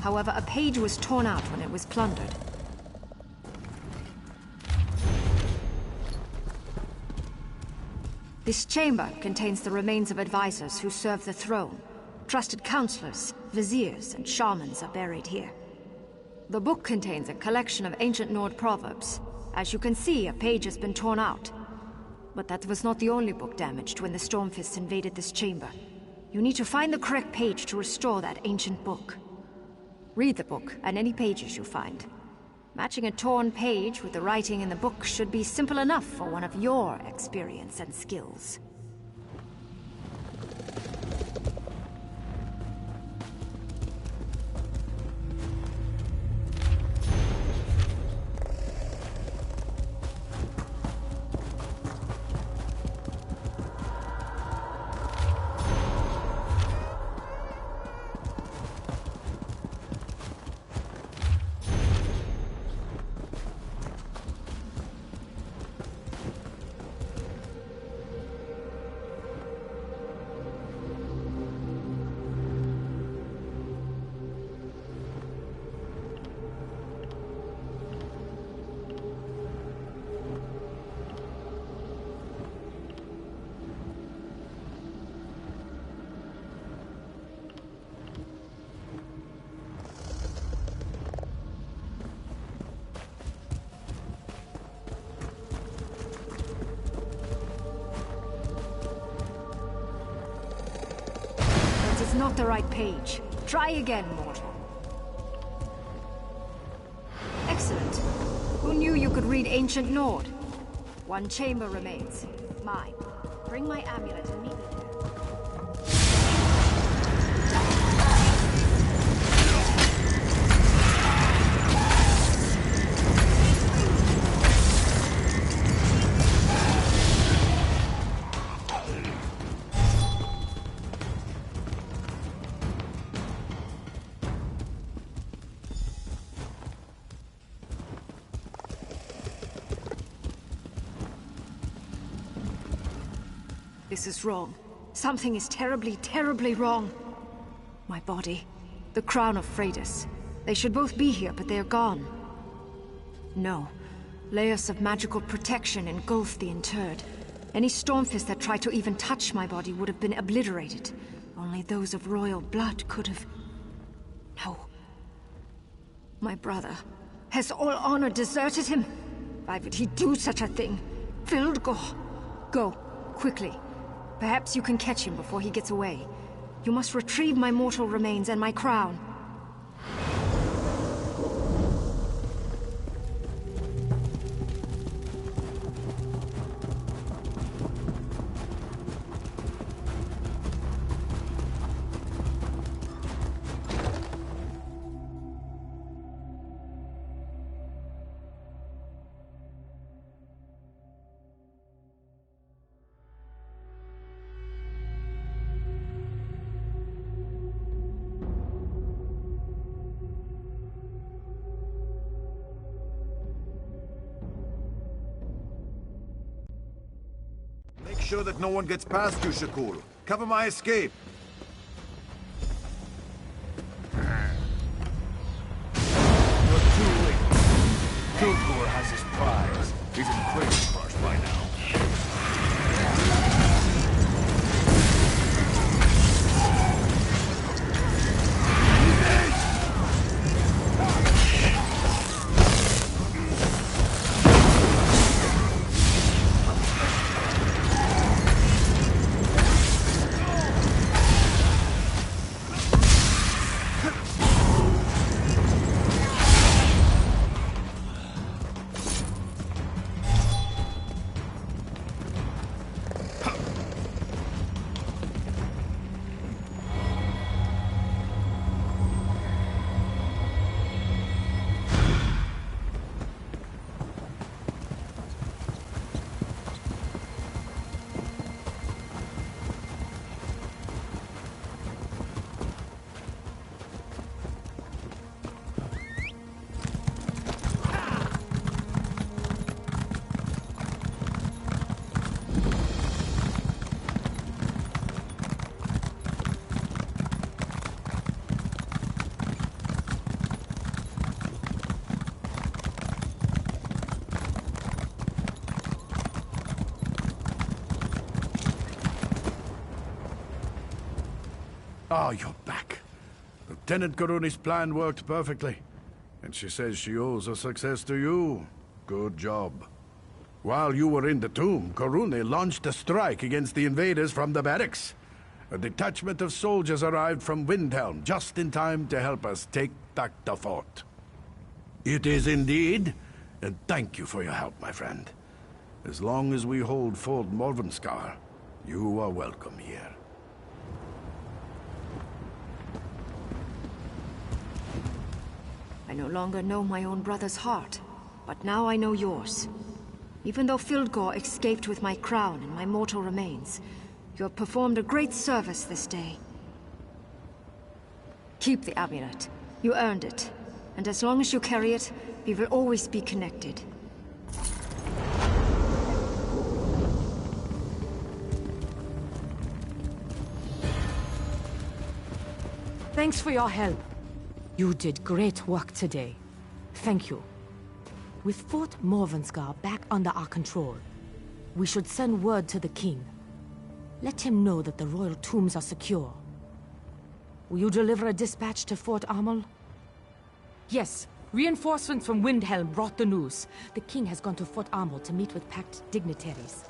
However, a page was torn out when it was plundered. This chamber contains the remains of advisors who served the throne. Trusted counselors, viziers, and shamans are buried here. The book contains a collection of ancient Nord proverbs. As you can see, a page has been torn out. But that was not the only book damaged when the Stormfists invaded this chamber. You need to find the correct page to restore that ancient book. Read the book and any pages you find. Matching a torn page with the writing in the book should be simple enough for one of your experience and skills. Not the right page. Try again, mortal. Excellent. Who knew you could read ancient Nord? One chamber remains. Mine. Bring my amulet and meet me there. This is wrong. Something is terribly, terribly wrong. My body, the crown of Freydis. They should both be here, but they are gone. No. Layers of magical protection engulf the interred. Any Stormfist that tried to even touch my body would have been obliterated. Only those of royal blood could have... No. My brother. Has all honor deserted him? Why would he do such a thing? Vildgor! Go, quickly. Perhaps you can catch him before he gets away. You must retrieve my mortal remains and my crown. sure that no one gets past you, Shakul. Cover my escape. You're too late. Kilgore has his prize. He's in Eastmarch by now. Ah, you're back. Lieutenant Karuni's plan worked perfectly. And she says she owes her success to you. Good job. While you were in the tomb, Karuni launched a strike against the invaders from the barracks. A detachment of soldiers arrived from Windhelm just in time to help us take back the fort. It is indeed, and thank you for your help, my friend. As long as we hold Fort Morvenskar, you are welcome here. I no longer know my own brother's heart, but now I know yours. Even though Fildgor escaped with my crown and my mortal remains, you have performed a great service this day. Keep the amulet. You earned it. And as long as you carry it, we will always be connected. Thanks for your help. You did great work today. Thank you. With Fort Morvenskar back under our control, we should send word to the king. Let him know that the royal tombs are secure. Will you deliver a dispatch to Fort Amel? Yes. Reinforcements from Windhelm brought the news. The king has gone to Fort Amel to meet with Pact dignitaries.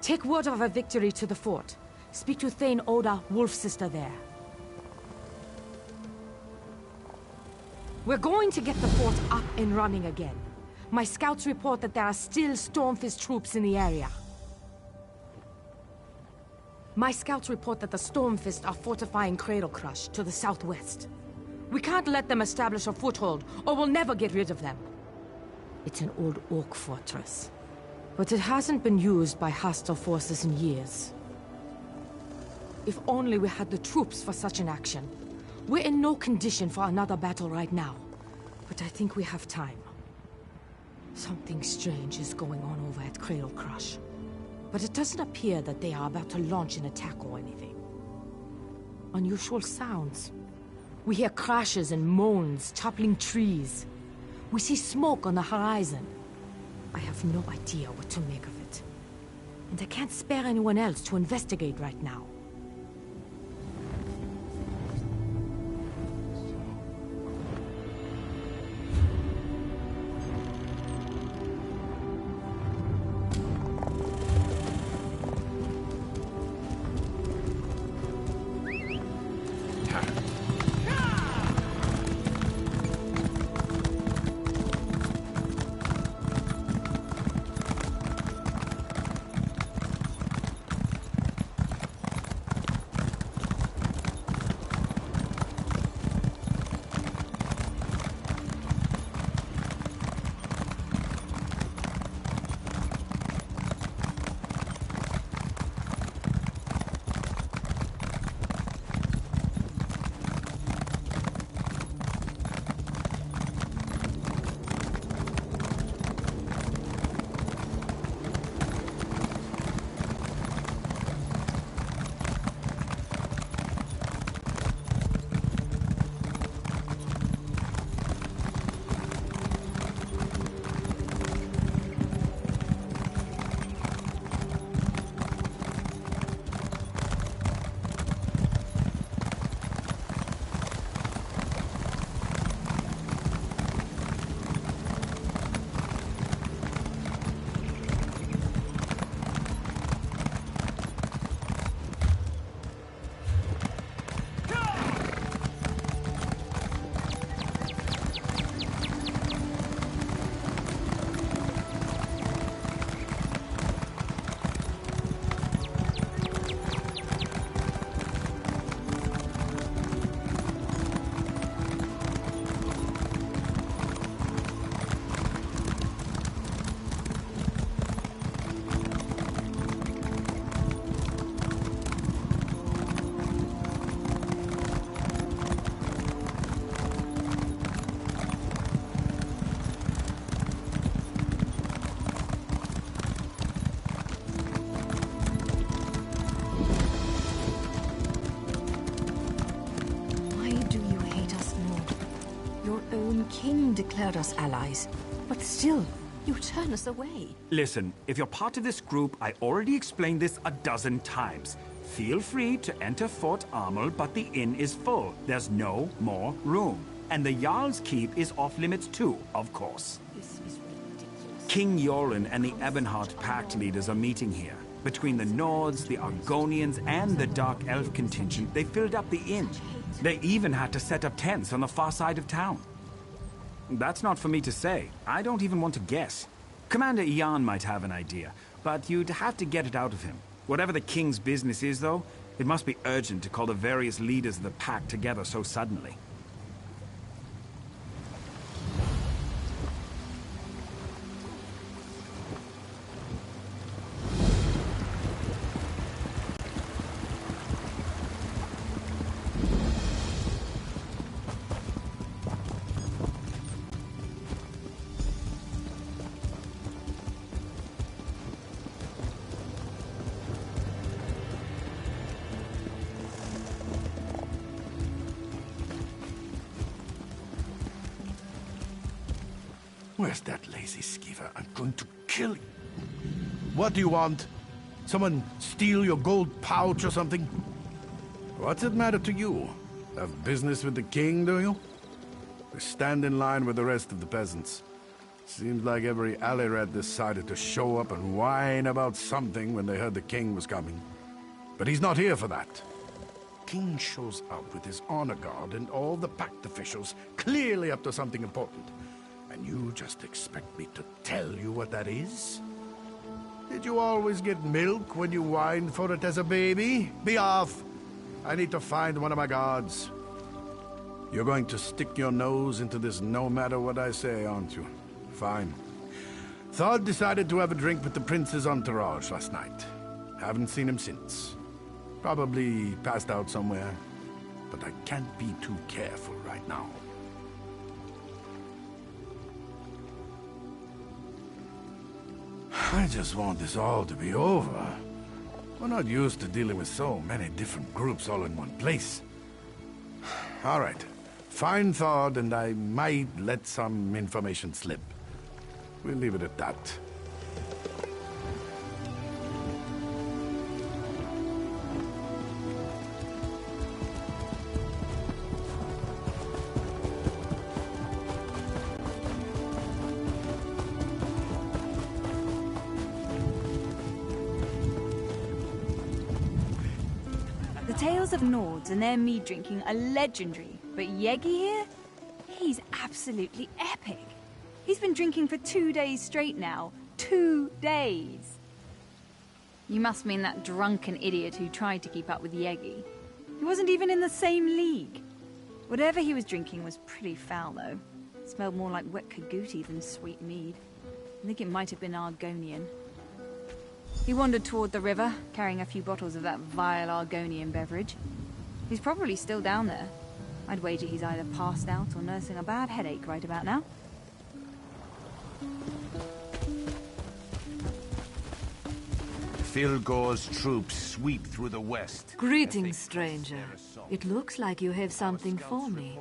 Take word of our victory to the fort. Speak to Thane Oda, Wolf Sister there. We're going to get the fort up and running again. My scouts report that there are still Stormfist troops in the area. My scouts report that the Stormfist are fortifying Cradle Crush to the southwest. We can't let them establish a foothold, or we'll never get rid of them. It's an old oak fortress, but it hasn't been used by hostile forces in years. If only we had the troops for such an action. We're in no condition for another battle right now, but I think we have time. Something strange is going on over at Cradle Crush, but it doesn't appear that they are about to launch an attack or anything. Unusual sounds. We hear crashes and moans, toppling trees. We see smoke on the horizon. I have no idea what to make of it. And I can't spare anyone else to investigate right now. king declared us allies, but still, you turn us away. Listen, if you're part of this group, I already explained this a dozen times. Feel free to enter Fort Armel, but the inn is full. There's no more room. And the Jarl's Keep is off-limits too, of course. This is ridiculous. King Yoren and the Ebenheart Pact leaders are meeting here. Between the Nords, the Argonians, and the Dark Elf contingent, they filled up the inn. They even had to set up tents on the far side of town. That's not for me to say. I don't even want to guess. Commander Ian might have an idea, but you'd have to get it out of him. Whatever the king's business is, though, it must be urgent to call the various leaders of the pact together so suddenly. Where's that lazy skeever? I'm going to kill you. What do you want? Someone steal your gold pouch or something? What's it matter to you? Have business with the king, do you? We stand in line with the rest of the peasants. Seems like every alley rat decided to show up and whine about something when they heard the king was coming. But he's not here for that. King shows up with his honor guard and all the pact officials, clearly up to something important. And you just expect me to tell you what that is? Did you always get milk when you whined for it as a baby? Be off! I need to find one of my guards. You're going to stick your nose into this no matter what I say, aren't you? Fine. Thod decided to have a drink with the prince's entourage last night. Haven't seen him since. Probably passed out somewhere. But I can't be too careful right now. I just want this all to be over. We're not used to dealing with so many different groups all in one place. All right. Find Thod, and I might let some information slip. We'll leave it at that. Tales of Nords and their mead drinking are legendary, but Yegi here? He's absolutely epic. He's been drinking for 2 days straight now. 2 days! You must mean that drunken idiot who tried to keep up with Yegi. He wasn't even in the same league. Whatever he was drinking was pretty foul, though. It smelled more like wet cagooti than sweet mead. I think it might have been Argonian. He wandered toward the river, carrying a few bottles of that vile Argonian beverage. He's probably still down there. I'd wager he's either passed out or nursing a bad headache right about now. Filgor's troops sweep through the west. Greetings, stranger. It looks like you have something for me.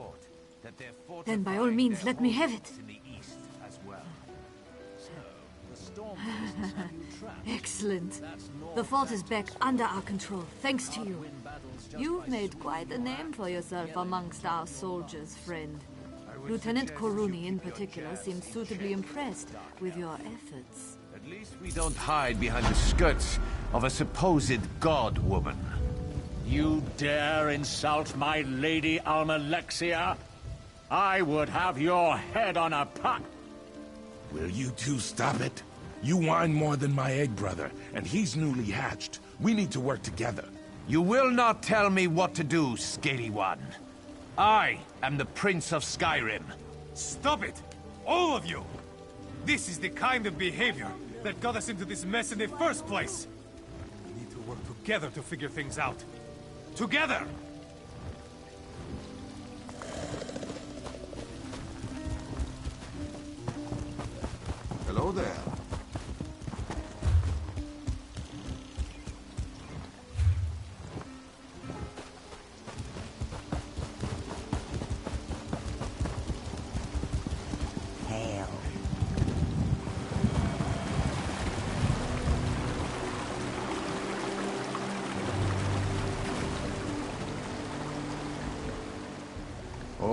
Then by all means, let me have it. Excellent. The fort is back under our control, thanks to you. You've made quite a name for yourself amongst our soldiers, friend. Lieutenant Koruni in particular seems suitably impressed with your efforts. At least we don't hide behind the skirts of a supposed god-woman. You dare insult my lady Almalexia? I would have your head on a pot! Will you two stop it? You whine more than my egg brother, and he's newly hatched. We need to work together. You will not tell me what to do, scaly one. I am the Prince of Skyrim. Stop it! All of you! This is the kind of behavior that got us into this mess in the first place! We need to work together to figure things out. Together! Hello there.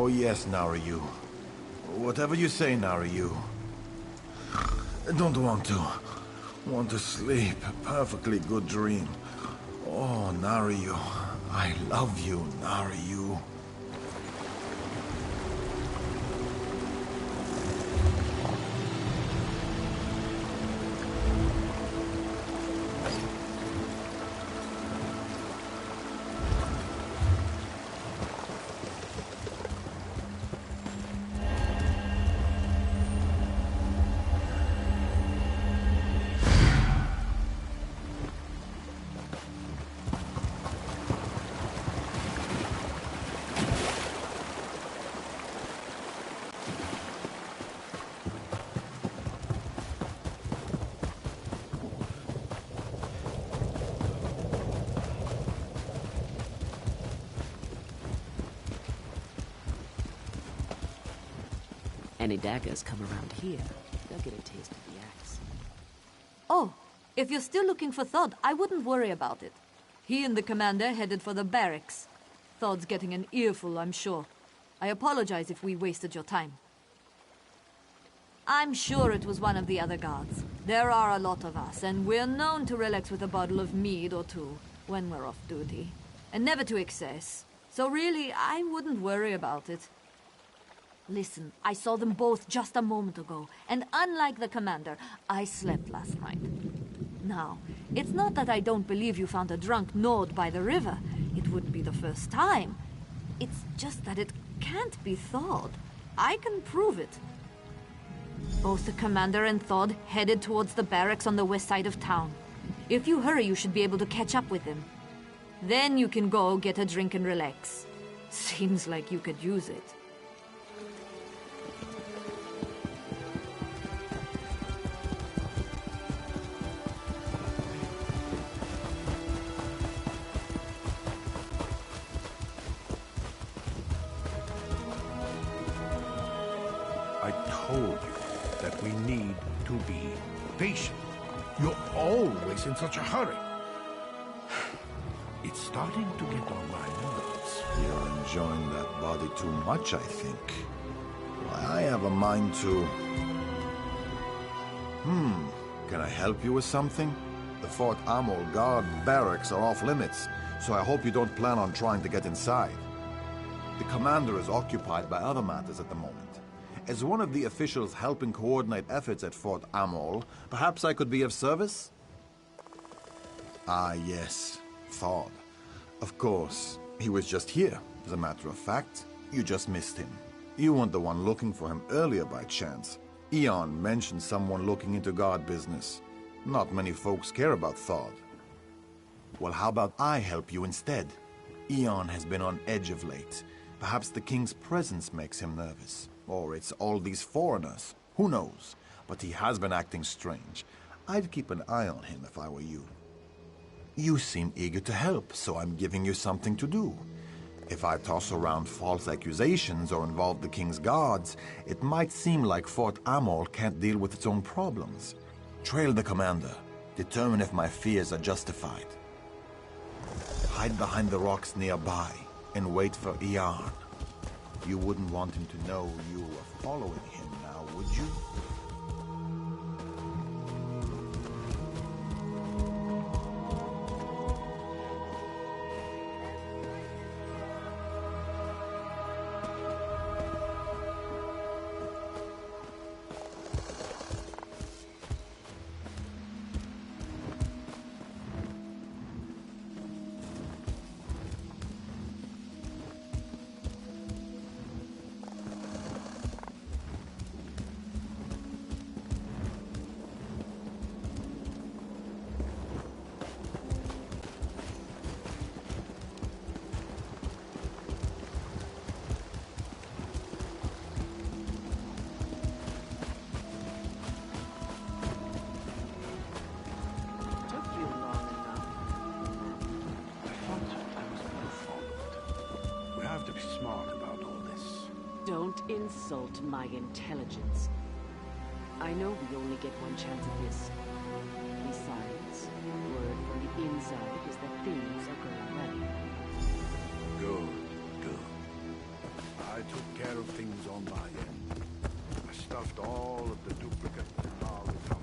Oh yes, Narayu. Whatever you say, Narayu. I don't want to. Want to sleep. A perfectly good dream. Oh, Narayu. I love you, Narayu. Any daggers come around here, they'll get a taste of the axe. Oh, if you're still looking for Thod, I wouldn't worry about it. He and the commander headed for the barracks. Thod's getting an earful, I'm sure. I apologize if we wasted your time. I'm sure it was one of the other guards. There are a lot of us, and we're known to relax with a bottle of mead or two when we're off duty. And never to excess. So really, I wouldn't worry about it. Listen, I saw them both just a moment ago, and unlike the commander, I slept last night. Now, it's not that I don't believe you found a drunk Nord by the river. It wouldn't be the first time. It's just that it can't be Thod. I can prove it. Both the commander and Thod headed towards the barracks on the west side of town. If you hurry, you should be able to catch up with them. Then you can go get a drink and relax. Seems like you could use it. I told you that we need to be patient. You're always in such a hurry. It's starting to get on my nerves. You're enjoying that body too much, I think. Why, I have a mind to... Can I help you with something? The Fort Amol guard barracks are off limits, so I hope you don't plan on trying to get inside. The commander is occupied by other matters at the moment. As one of the officials helping coordinate efforts at Fort Amol, perhaps I could be of service? Ah, yes. Thod. Of course. He was just here, as a matter of fact. You just missed him. You weren't the one looking for him earlier by chance. Eon mentioned someone looking into guard business. Not many folks care about Thod. Well, how about I help you instead? Eon has been on edge of late. Perhaps the king's presence makes him nervous. Or it's all these foreigners. Who knows? But he has been acting strange. I'd keep an eye on him if I were you. You seem eager to help, so I'm giving you something to do. If I toss around false accusations or involve the king's guards, it might seem like Fort Amol can't deal with its own problems. Trail the commander. Determine if my fears are justified. Hide behind the rocks nearby and wait for Eon. You wouldn't want him to know you were following him now, would you? Don't insult my intelligence. I know we only get one chance at this. Besides, word from the inside is that things are going well. Good, good. I took care gone by yet. I stuffed all of the duplicate Nal from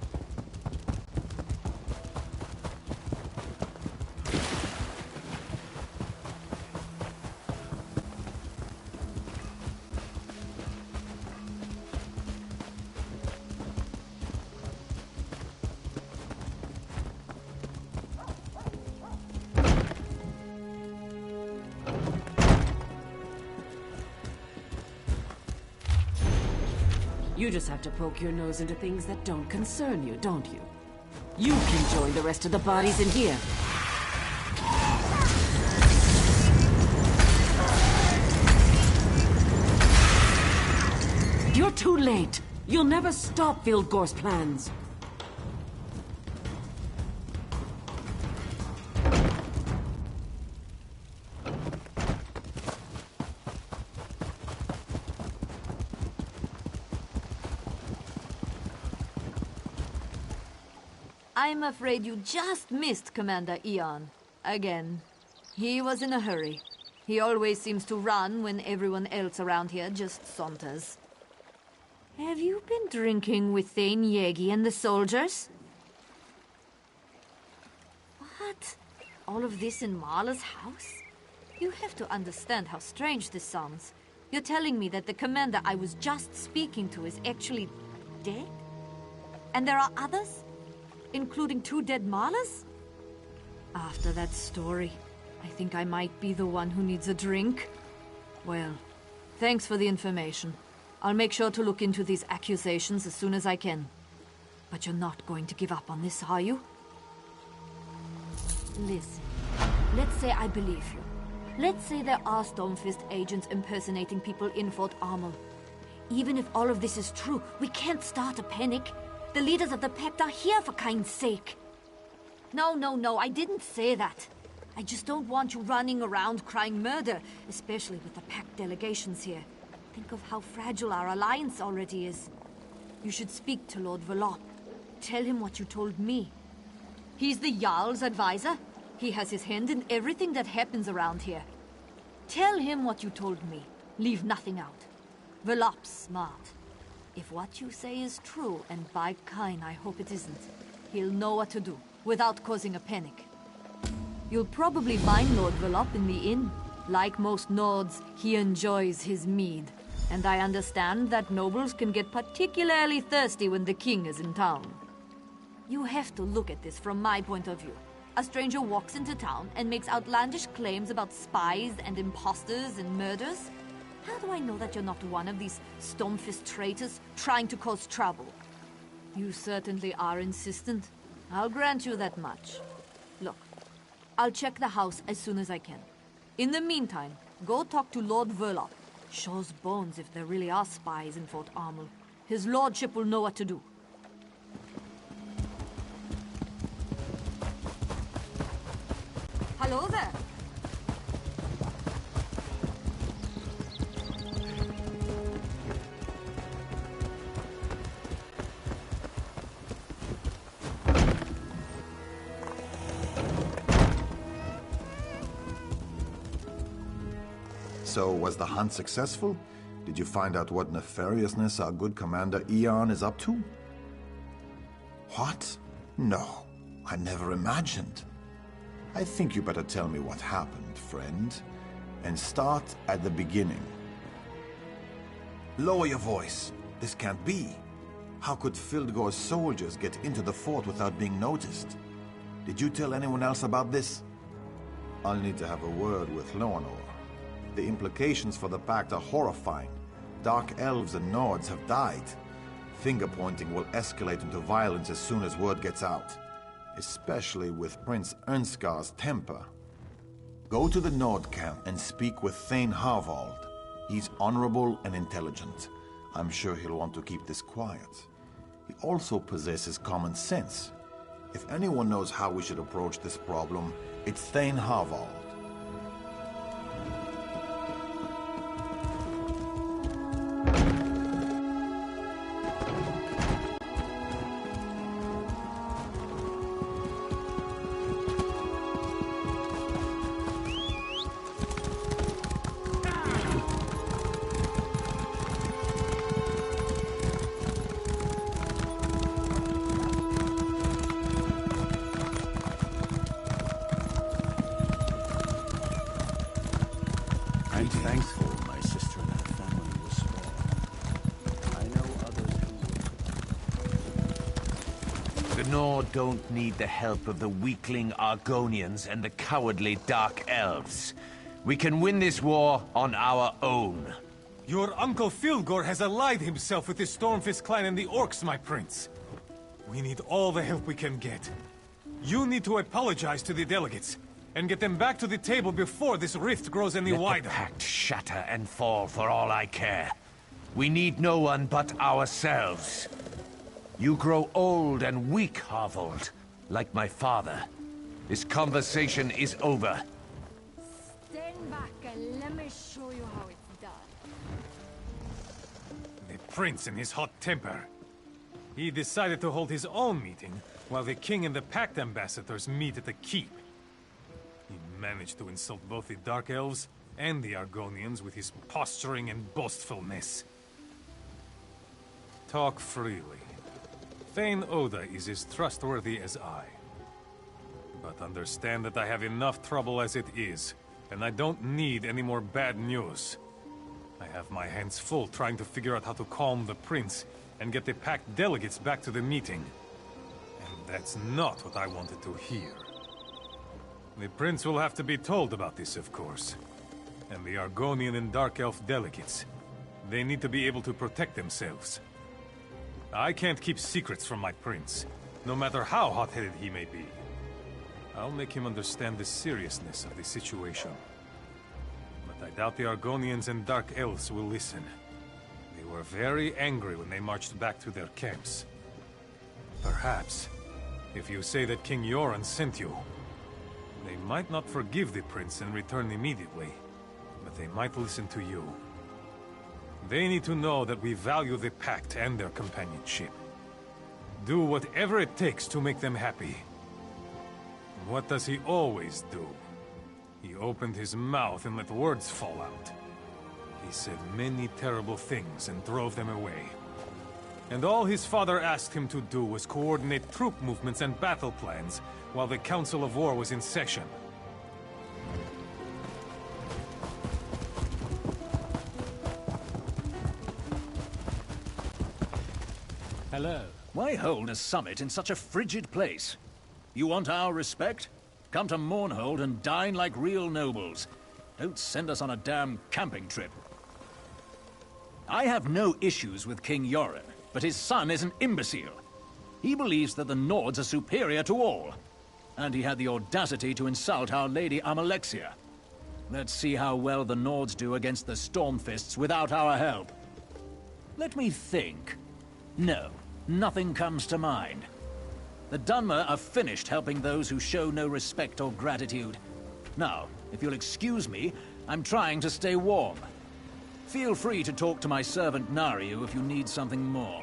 You just have to poke your nose into things that don't concern you, don't you? You can join the rest of the bodies in here. You're too late. You'll never stop Vildgor's plans. I'm afraid you just missed Commander Eon. Again. He was in a hurry. He always seems to run when everyone else around here just saunters. Have you been drinking with Thane Yegi and the soldiers? What? All of this in Marla's house? You have to understand how strange this sounds. You're telling me that the commander I was just speaking to is actually dead? And there are others? Including 2 dead Marlas? After that story, I think I might be the one who needs a drink. Well, thanks for the information. I'll make sure to look into these accusations as soon as I can. But you're not going to give up on this, are you? Listen, let's say I believe you. Let's say there are Stormfist agents impersonating people in Fort Armel. Even if all of this is true, we can't start a panic. The leaders of the Pact are here, for kind's sake. No, I didn't say that. I just don't want you running around crying murder, especially with the Pact delegations here. Think of how fragile our alliance already is. You should speak to Lord Velop. Tell him what you told me. He's the Jarl's advisor. He has his hand in everything that happens around here. Tell him what you told me. Leave nothing out. Velop's smart. If what you say is true, and by Kain I hope it isn't, he'll know what to do, without causing a panic. You'll probably find Lord Velop in the inn. Like most Nords, he enjoys his mead. And I understand that nobles can get particularly thirsty when the king is in town. You have to look at this from my point of view. A stranger walks into town and makes outlandish claims about spies and imposters and murders. How do I know that you're not one of these Stormfist traitors trying to cause trouble? You certainly are insistent. I'll grant you that much. Look, I'll check the house as soon as I can. In the meantime, go talk to Lord Velop. Shaw's bones if there really are spies in Fort Armel. His lordship will know what to do. Hello there. So, was the hunt successful? Did you find out what nefariousness our good Commander Eon is up to? What? No, I never imagined. I think you better tell me what happened, friend. And start at the beginning. Lower your voice. This can't be. How could Vildgor's soldiers get into the fort without being noticed? Did you tell anyone else about this? I'll need to have a word with Loanor. The implications for the Pact are horrifying. Dark elves and Nords have died. Finger-pointing will escalate into violence as soon as word gets out. Especially with Prince Ernskar's temper. Go to the Nord camp and speak with Thane Harvald. He's honorable and intelligent. I'm sure he'll want to keep this quiet. He also possesses common sense. If anyone knows how we should approach this problem, it's Thane Harvald. thankful my sister and her family were spared. I know others who... The Nord don't need the help of the weakling Argonians and the cowardly Dark Elves. We can win this war on our own. Your Uncle Filgor has allied himself with the Stormfist clan and the Orcs, my prince. We need all the help we can get. You need to apologize to the delegates, and get them back to the table before this rift grows any wider. Let the pact shatter and fall for all I care. We need no one but ourselves. You grow old and weak, Harvold, like my father. This conversation is over. Stand back and let me show you how it's done. The prince in his hot temper. He decided to hold his own meeting, while the king and the pact ambassadors meet at the keep. He managed to insult both the Dark Elves and the Argonians with his posturing and boastfulness. Talk freely. Thane Oda is as trustworthy as I. But understand that I have enough trouble as it is, and I don't need any more bad news. I have my hands full trying to figure out how to calm the prince and get the pact delegates back to the meeting. And that's not what I wanted to hear. The prince will have to be told about this, of course. And the Argonian and Dark Elf delegates. They need to be able to protect themselves. I can't keep secrets from my prince, no matter how hot-headed he may be. I'll make him understand the seriousness of the situation. But I doubt the Argonians and Dark Elves will listen. They were very angry when they marched back to their camps. Perhaps, if you say that King Yoren sent you, they might not forgive the prince and return immediately, but they might listen to you. They need to know that we value the pact and their companionship. Do whatever it takes to make them happy. What does he always do? He opened his mouth and let words fall out. He said many terrible things and drove them away. And all his father asked him to do was coordinate troop movements and battle plans while the Council of War was in session. Hello. Why hold a summit in such a frigid place? You want our respect? Come to Mournhold and dine like real nobles. Don't send us on a damn camping trip. I have no issues with King Yoren, but his son is an imbecile. He believes that the Nords are superior to all. And he had the audacity to insult Our Lady Amalexia. Let's see how well the Nords do against the Stormfists without our help. Let me think. No, nothing comes to mind. The Dunmer are finished helping those who show no respect or gratitude. Now, if you'll excuse me, I'm trying to stay warm. Feel free to talk to my servant Nariu if you need something more.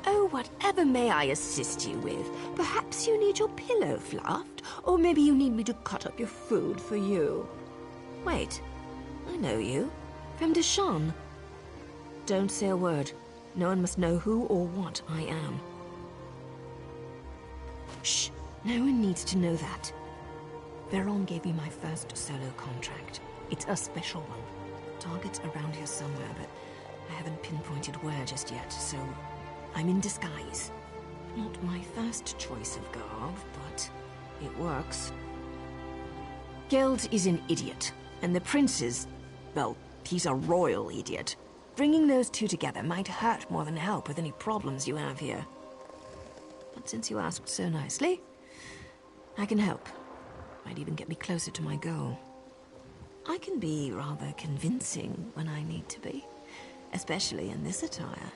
Oh, whatever may I assist you with? Perhaps you need your pillow fluffed, or maybe you need me to cut up your food for you. Wait, I know you. From Deshawn. Don't say a word. No one must know who or what I am. Shh, no one needs to know that. Veron gave me my first solo contract. It's a special one. Target's around here somewhere, but I haven't pinpointed where just yet, so I'm in disguise. Not my first choice of garb, but it works. Geld is an idiot, and the prince is, well, he's a royal idiot. Bringing those two together might hurt more than help with any problems you have here. But since you asked so nicely, I can help. Might even get me closer to my goal. I can be rather convincing when I need to be, especially in this attire.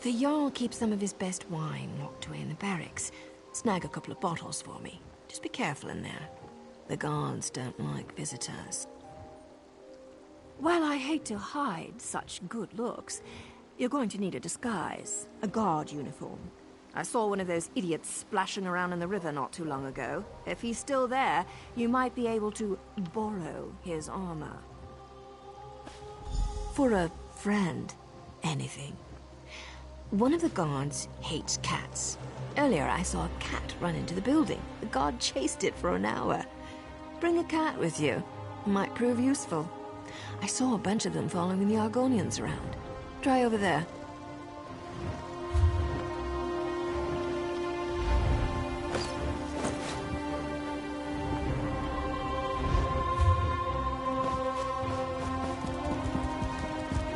The Jarl keeps some of his best wine locked away in the barracks. Snag a couple of bottles for me. Just be careful in there. The guards don't like visitors. While I hate to hide such good looks, you're going to need a disguise. A guard uniform. I saw one of those idiots splashing around in the river not too long ago. If he's still there, you might be able to borrow his armor. For a friend, anything. One of the guards hates cats. Earlier I saw a cat run into the building. The guard chased it for an hour. Bring a cat with you. Might prove useful. I saw a bunch of them following the Argonians around. Try over there.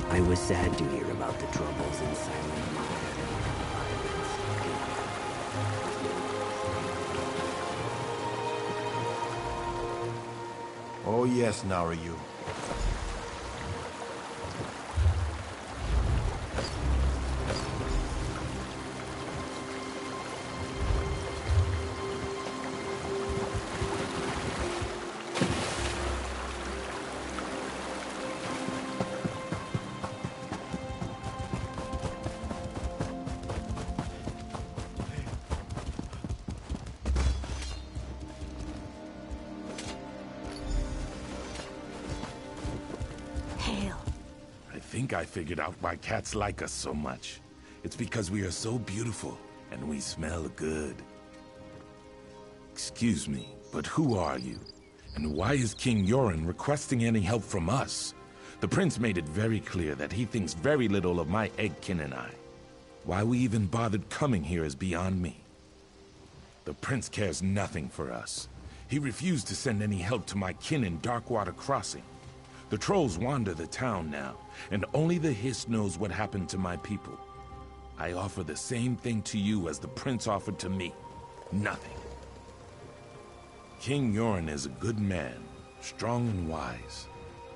I was sad to hear about the troubles in Silent Mine. Oh yes, Narayu. I figured out why cats like us so much. It's because we are so beautiful and we smell good. Excuse me, but who are you? And why is King Yoren requesting any help from us? The prince made it very clear that he thinks very little of my eggkin and I. Why we even bothered coming here is beyond me. The prince cares nothing for us. He refused to send any help to my kin in Darkwater Crossing. The trolls wander the town now, and only the Hiss knows what happened to my people. I offer the same thing to you as the prince offered to me. Nothing. King Yoren is a good man, strong and wise.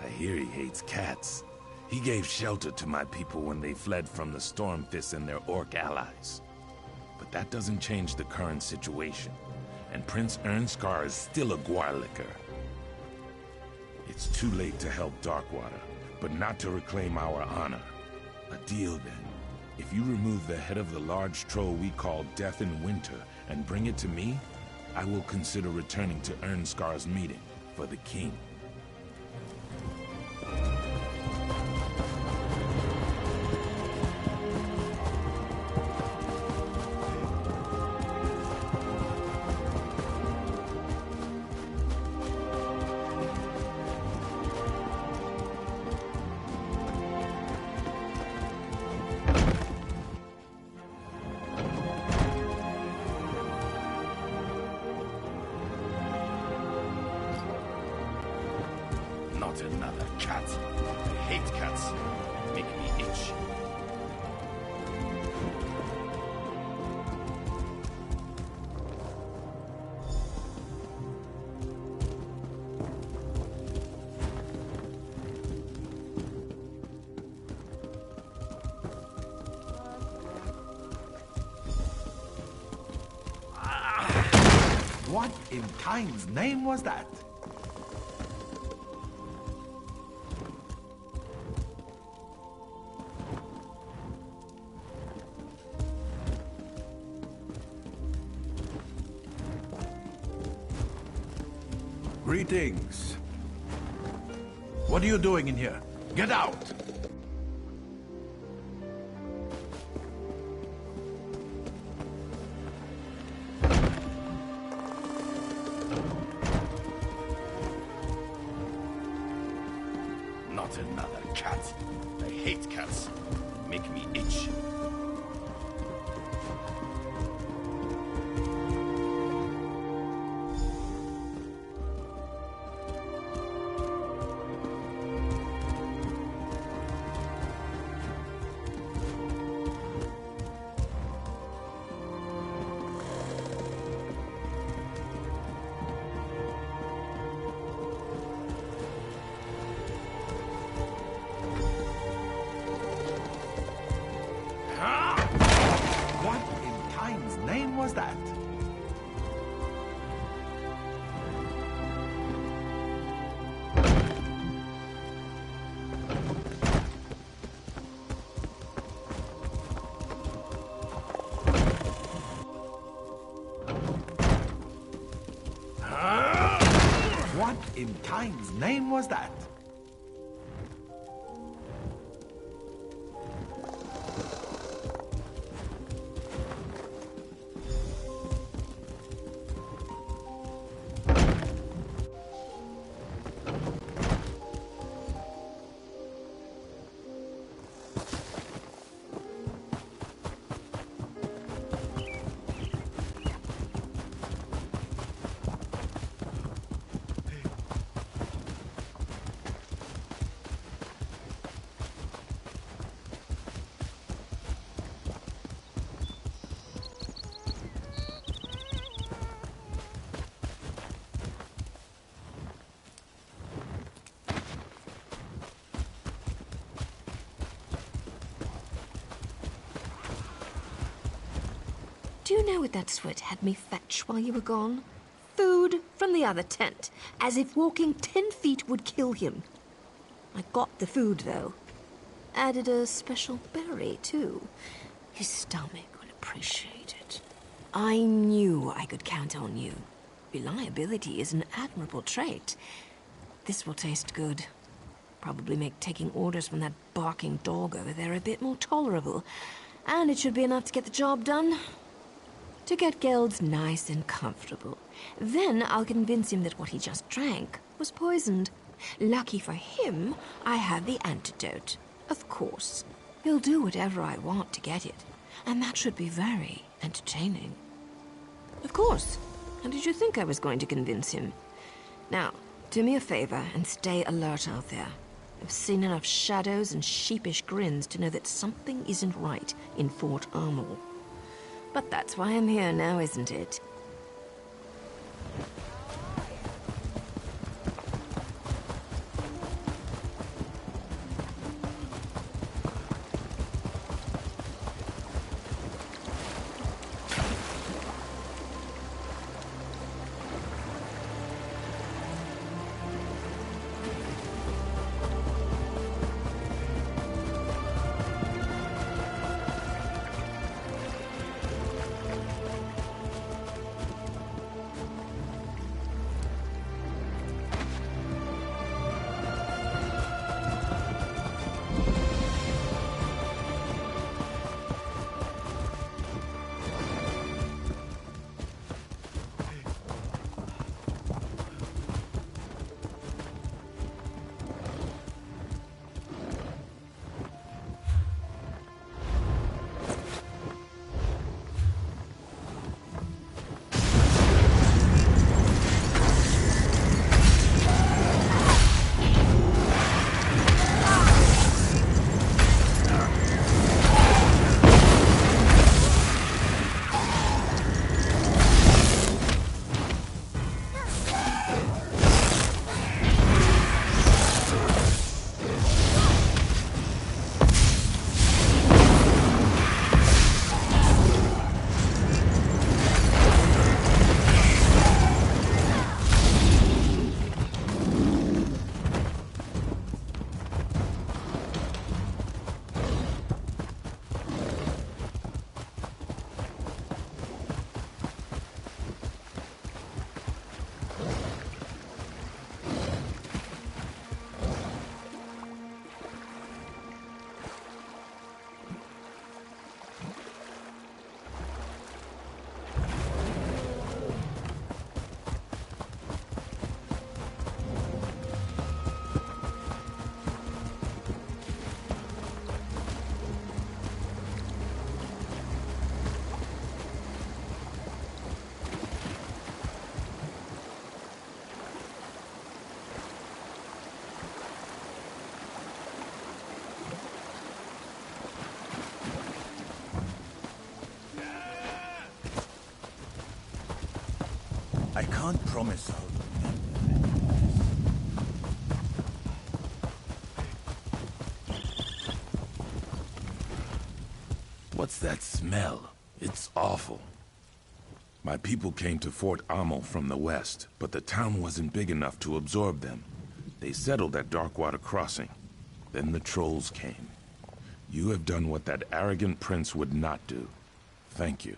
I hear he hates cats. He gave shelter to my people when they fled from the Stormfists and their orc allies. But that doesn't change the current situation, and Prince Ernskar is still a Gwarlicker. It's too late to help Darkwater, but not to reclaim our honor. A deal then. If you remove the head of the large troll we call Death in Winter and bring it to me, I will consider returning to Ernskar's meeting for the king. Another cat. I hate cats. Make me itch. What in Kain's name was that? Greetings. What are you doing in here? Get out! Not another cat. I hate cats. Make me itch. Was that? What in Kain's name was that? Do you know what that sweat had me fetch while you were gone? Food from the other tent, as if walking 10 feet would kill him. I got the food, though. Added a special berry, too. His stomach will appreciate it. I knew I could count on you. Reliability is an admirable trait. This will taste good. Probably make taking orders from that barking dog over there a bit more tolerable. And it should be enough to get the job done. To get Geld's nice and comfortable. Then I'll convince him that what he just drank was poisoned. Lucky for him, I have the antidote. Of course. He'll do whatever I want to get it. And that should be very entertaining. Of course. How did you think I was going to convince him? Now, do me a favor and stay alert out there. I've seen enough shadows and sheepish grins to know that something isn't right in Fort Armel. But that's why I'm here now, isn't it? I can't promise I'll... What's that smell? It's awful. My people came to Fort Amel from the west, but the town wasn't big enough to absorb them. They settled at Darkwater Crossing. Then the trolls came. You have done what that arrogant prince would not do. Thank you.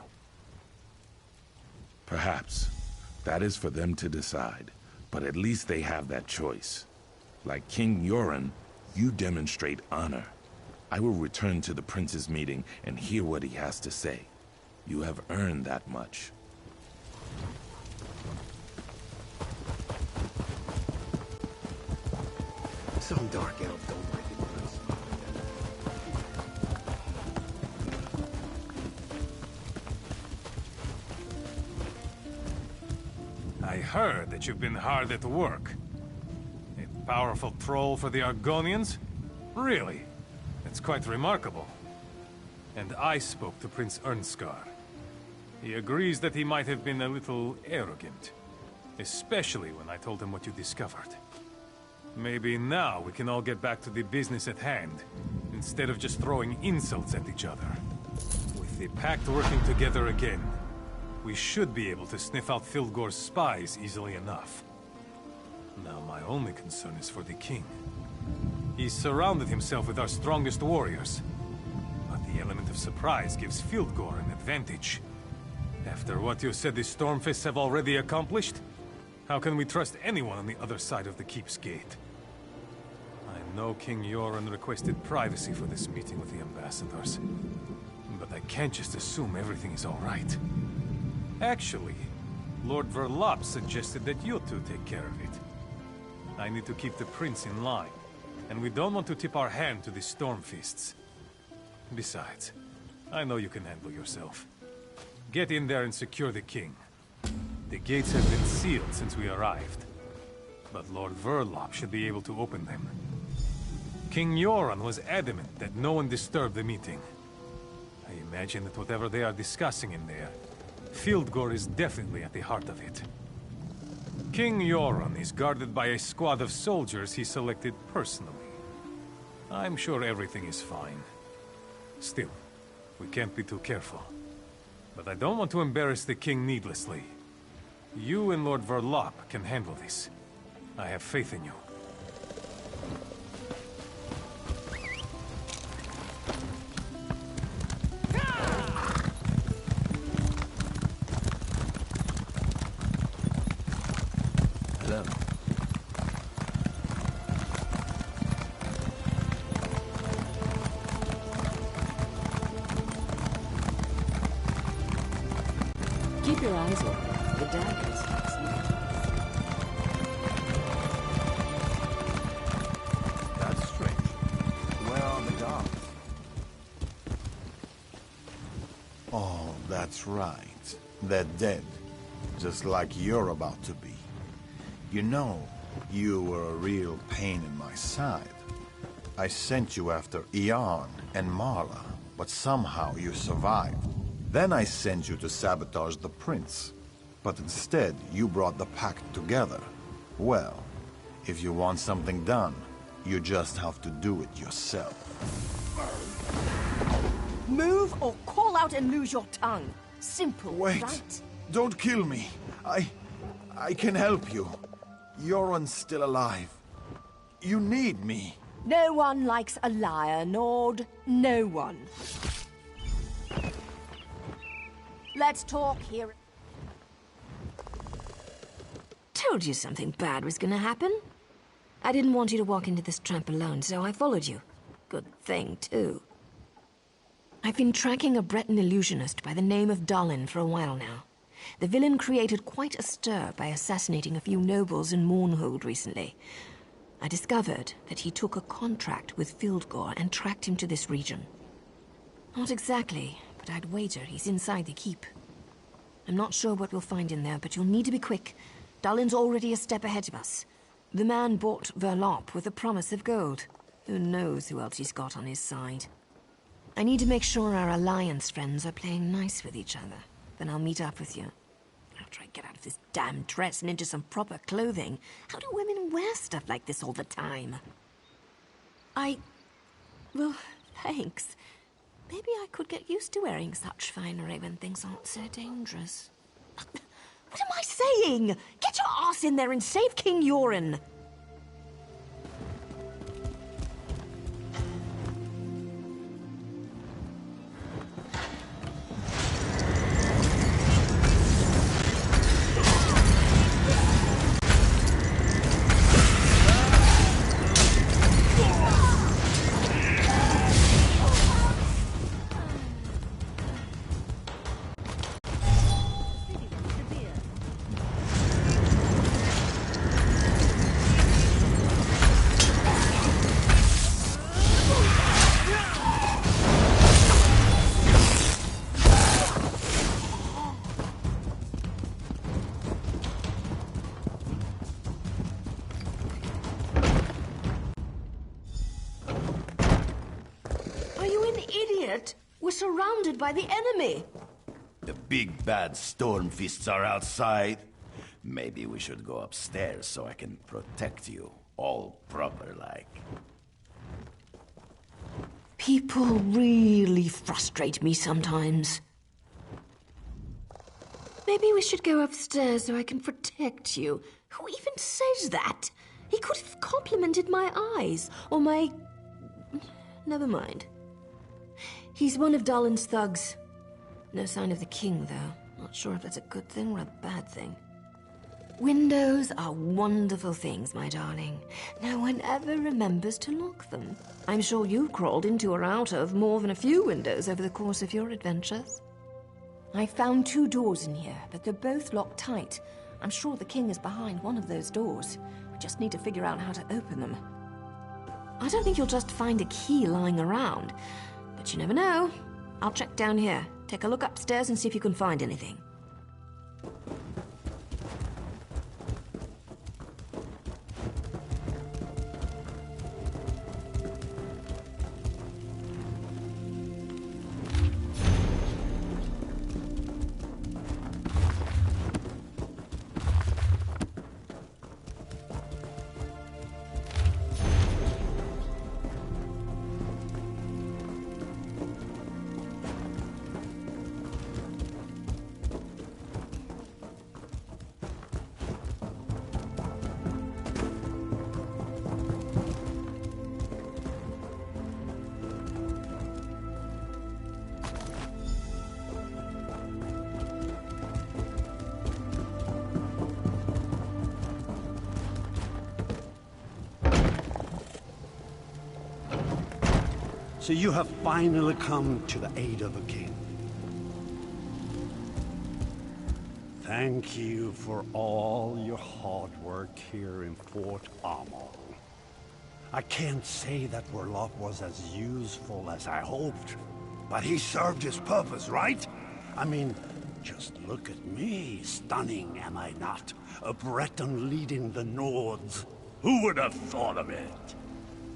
Perhaps. That is for them to decide, but at least they have that choice. Like King Yoren, you demonstrate honor. I will return to the prince's meeting and hear what he has to say. You have earned that much. Some dark elf don't recognize. I heard that you've been hard at work. A powerful troll for the Argonians? Really? That's quite remarkable. And I spoke to Prince Ernskar. He agrees that he might have been a little arrogant. Especially when I told him what you discovered. Maybe now we can all get back to the business at hand, instead of just throwing insults at each other. With the Pact working together again, we should be able to sniff out Fildgor's spies easily enough. Now, my only concern is for the king. He's surrounded himself with our strongest warriors. But the element of surprise gives Fildgor an advantage. After what you said the Stormfists have already accomplished, how can we trust anyone on the other side of the keep's gate? I know King Yoren requested privacy for this meeting with the ambassadors, but I can't just assume everything is all right. Actually, Lord Verlop suggested that you two take care of it. I need to keep the prince in line, and we don't want to tip our hand to the Stormfists. Besides, I know you can handle yourself. Get in there and secure the king. The gates have been sealed since we arrived, but Lord Verlop should be able to open them. King Yoren was adamant that no one disturb the meeting. I imagine that whatever they are discussing in there, Fildgor is definitely at the heart of it. King Yoren is guarded by a squad of soldiers he selected personally. I'm sure everything is fine. Still, we can't be too careful. But I don't want to embarrass the king needlessly. You and Lord Verlop can handle this. I have faith in you. Hello. Keep your eyes open. The daggers. That's strange. Where are the guards? Oh, that's right. They're dead. Just like you're about to be. You know, you were a real pain in my side. I sent you after Ian and Marla, but somehow you survived. Then I sent you to sabotage the prince. But instead, you brought the pact together. Well, if you want something done, you just have to do it yourself. Move or call out and lose your tongue. Simple, Wait. right? Don't kill me. I can help you. Yoren's still alive. You need me. No one likes a liar, Nord. No one. Let's talk here. Told you something bad was gonna happen. I didn't want you to walk into this trap alone, so I followed you. Good thing, too. I've been tracking a Breton illusionist by the name of Dalin for a while now. The villain created quite a stir by assassinating a few nobles in Mournhold recently. I discovered that he took a contract with Fildgor and tracked him to this region. Not exactly, but I'd wager he's inside the keep. I'm not sure what we'll find in there, but you'll need to be quick. Dalin's already a step ahead of us. The man bought Verlop with a promise of gold. Who knows who else he's got on his side. I need to make sure our Alliance friends are playing nice with each other. Then I'll meet up with you. After I get out of this damn dress and into some proper clothing. How do women wear stuff like this all the time? Well, thanks. Maybe I could get used to wearing such finery when things aren't so dangerous. What am I saying? Get your ass in there and save King Yoren! We're surrounded by the enemy. The big bad Stormfists are outside. Maybe we should go upstairs so I can protect you, all proper-like. People really frustrate me sometimes. Maybe we should go upstairs so I can protect you. Who even says that? He could have complimented my eyes, or my... Never mind. He's one of Dalin's thugs. No sign of the king, though. Not sure if that's a good thing or a bad thing. Windows are wonderful things, my darling. No one ever remembers to lock them. I'm sure you've crawled into or out of more than a few windows over the course of your adventures. I found 2 doors in here, but they're both locked tight. I'm sure the king is behind one of those doors. We just need to figure out how to open them. I don't think you'll just find a key lying around, but you never know. I'll check down here. Take a look upstairs and see if you can find anything. So you have finally come to the aid of the king. Thank you for all your hard work here in Fort Amal. I can't say that Verloc was as useful as I hoped, but he served his purpose, right? I mean, just look at me. Stunning, am I not? A Breton leading the Nords. Who would have thought of it?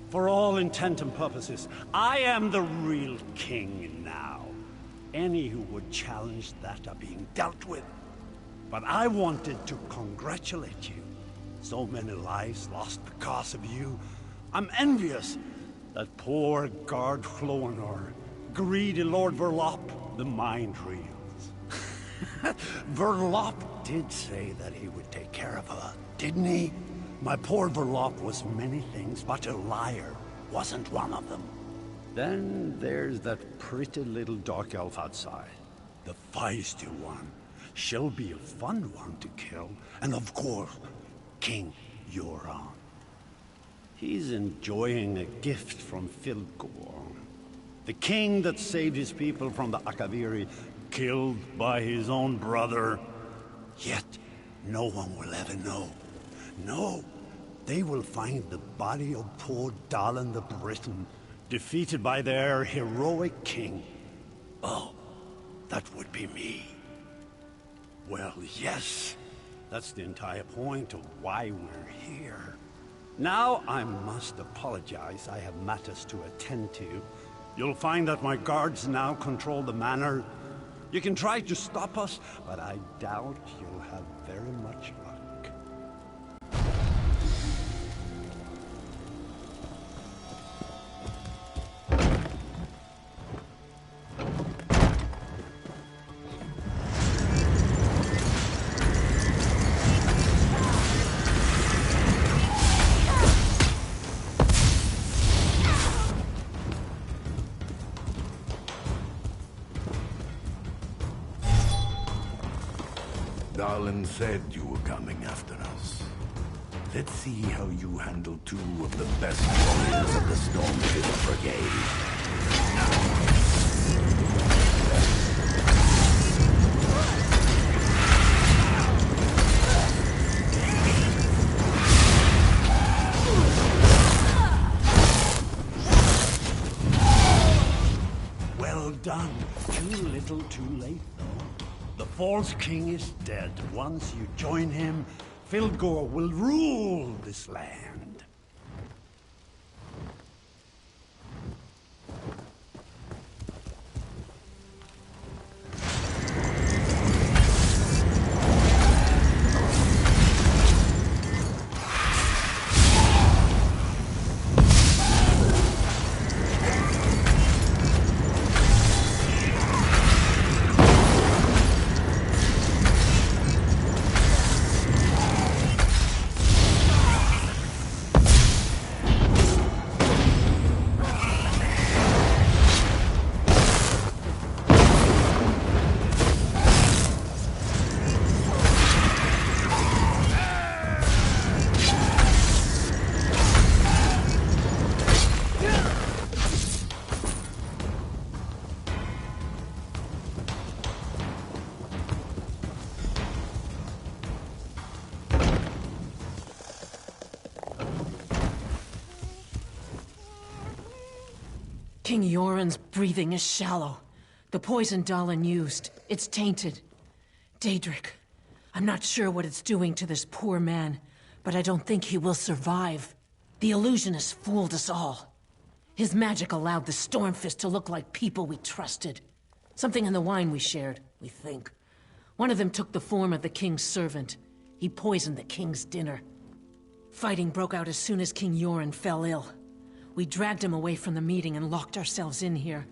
For all intent and purposes, I am the real king now. Any who would challenge that are being dealt with. But I wanted to congratulate you. So many lives lost because of you. I'm envious that poor guard Floanor, greedy Lord Verloc, the mind reels. Verloc did say that he would take care of her, didn't he? My poor Verloc was many things, but a liar wasn't one of them. Then there's that pretty little dark elf outside. The feisty one. She'll be a fun one to kill. And of course, King Euron. He's enjoying a gift from Filgor. The king that saved his people from the Akaviri, killed by his own brother. Yet, no one will ever know. No, they will find the body of poor Dalin the Briton, defeated by their heroic king. Oh, that would be me. Well, yes, that's the entire point of why we're here. Now I must apologize. I have matters to attend to. You'll find that my guards now control the manor. You can try to stop us, but I doubt you'll have very much luck. Dalin said you were coming after us. Let's see how you handle 2 of the best warriors of the Stormfist Brigade. Well done. Too little, too late, though. The false king is dead. Once you join him, Filgor will rule this land. King Yoren's breathing is shallow. The poison Dalin used, it's tainted. Daedric, I'm not sure what it's doing to this poor man, but I don't think he will survive. The illusionist fooled us all. His magic allowed the Stormfist to look like people we trusted. Something in the wine we shared, we think. One of them took the form of the king's servant. He poisoned the king's dinner. Fighting broke out as soon as King Yoren fell ill. We dragged him away from the meeting and locked ourselves in here.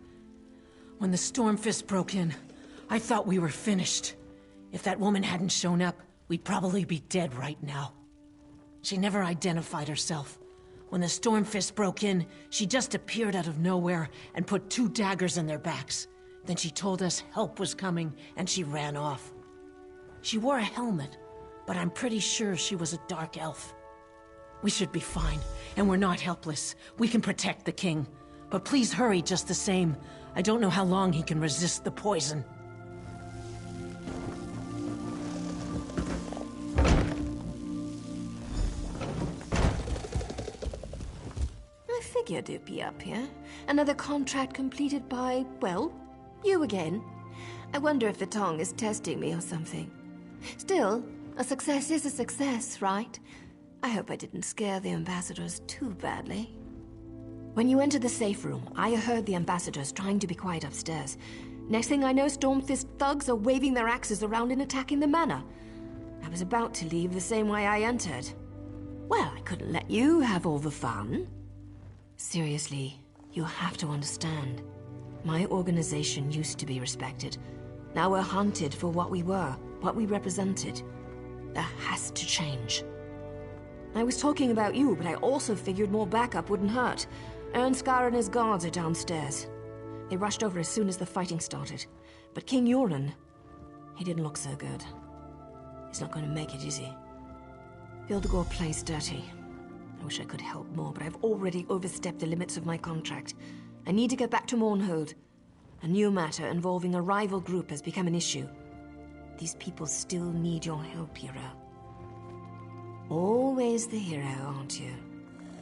When the Stormfist broke in, I thought we were finished. If that woman hadn't shown up, we'd probably be dead right now. She never identified herself. When the Stormfist broke in, she just appeared out of nowhere and put 2 daggers in their backs. Then she told us help was coming, and she ran off. She wore a helmet, but I'm pretty sure she was a dark elf. We should be fine, and we're not helpless. We can protect the king. But please hurry just the same. I don't know how long he can resist the poison. I figured you'd be up here. Another contract completed by, well, you again. I wonder if the Tong is testing me or something. Still, a success is a success, right? I hope I didn't scare the ambassadors too badly. When you entered the safe room, I heard the ambassadors trying to be quiet upstairs. Next thing I know, Stormfist thugs are waving their axes around and attacking the manor. I was about to leave the same way I entered. Well, I couldn't let you have all the fun. Seriously, you have to understand. My organization used to be respected. Now we're hunted for what we were, what we represented. That has to change. I was talking about you, but I also figured more backup wouldn't hurt. Ernskar and his guards are downstairs. They rushed over as soon as the fighting started. But King Yoren, he didn't look so good. He's not going to make it, is he? Hildegor plays dirty. I wish I could help more, but I've already overstepped the limits of my contract. I need to get back to Mournhold. A new matter involving a rival group has become an issue. These people still need your help, hero. Always the hero, aren't you?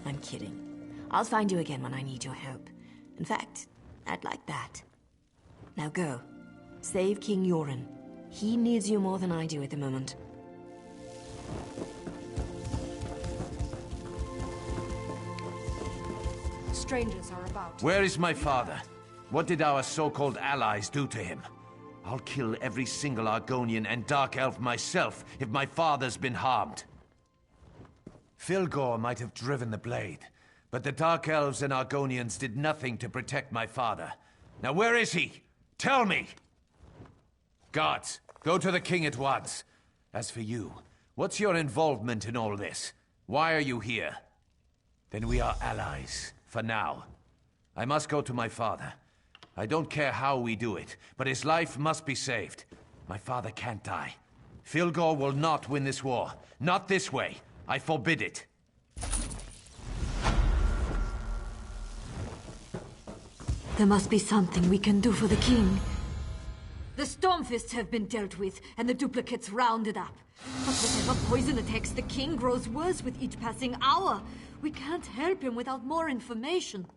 I'm kidding. I'll find you again when I need your help. In fact, I'd like that. Now go. Save King Yoren. He needs you more than I do at the moment. Strangers are about. Where is my father? What did our so-called allies do to him? I'll kill every single Argonian and Dark Elf myself if my father's been harmed. Filgor might have driven the blade, but the Dark Elves and Argonians did nothing to protect my father. Now where is he? Tell me! Guards, go to the king at once. As for you, what's your involvement in all this? Why are you here? Then we are allies, for now. I must go to my father. I don't care how we do it, but his life must be saved. My father can't die. Filgor will not win this war. Not this way. I forbid it. There must be something we can do for the king. The Stormfists have been dealt with, and the duplicates rounded up. But whatever poison attacks the king grows worse with each passing hour. We can't help him without more information.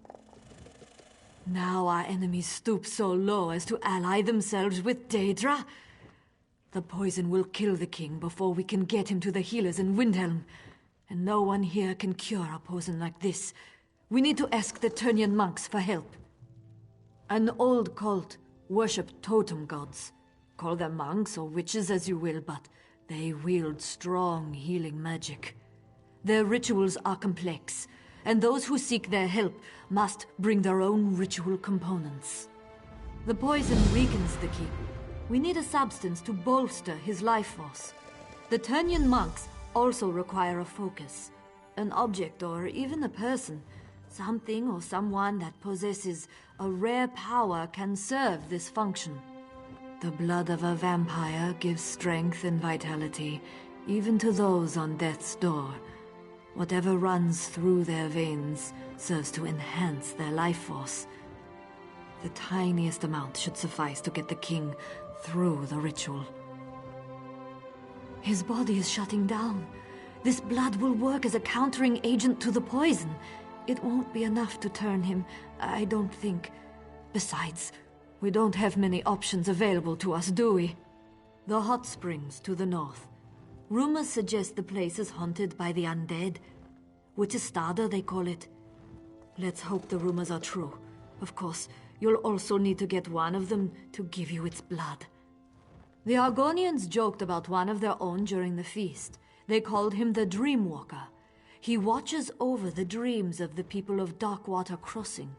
Now our enemies stoop so low as to ally themselves with Daedra. The poison will kill the king before we can get him to the healers in Windhelm. And no one here can cure a poison like this. We need to ask the Turnian monks for help. An old cult worship totem gods. Call them monks or witches as you will, but they wield strong healing magic. Their rituals are complex, and those who seek their help must bring their own ritual components. The poison weakens the king. We need a substance to bolster his life force. The Turnian monks also require a focus. An object or even a person. Something or someone that possesses a rare power can serve this function. The blood of a vampire gives strength and vitality, even to those on death's door. Whatever runs through their veins serves to enhance their life force. The tiniest amount should suffice to get the king through the ritual. His body is shutting down. This blood will work as a countering agent to the poison. It won't be enough to turn him, I don't think. Besides, we don't have many options available to us, do we? The hot springs to the north. Rumors suggest the place is haunted by the undead. Witchestada, they call it. Let's hope the rumors are true. Of course, you'll also need to get one of them to give you its blood. The Argonians joked about one of their own during the feast. They called him the Dreamwalker. He watches over the dreams of the people of Darkwater Crossing.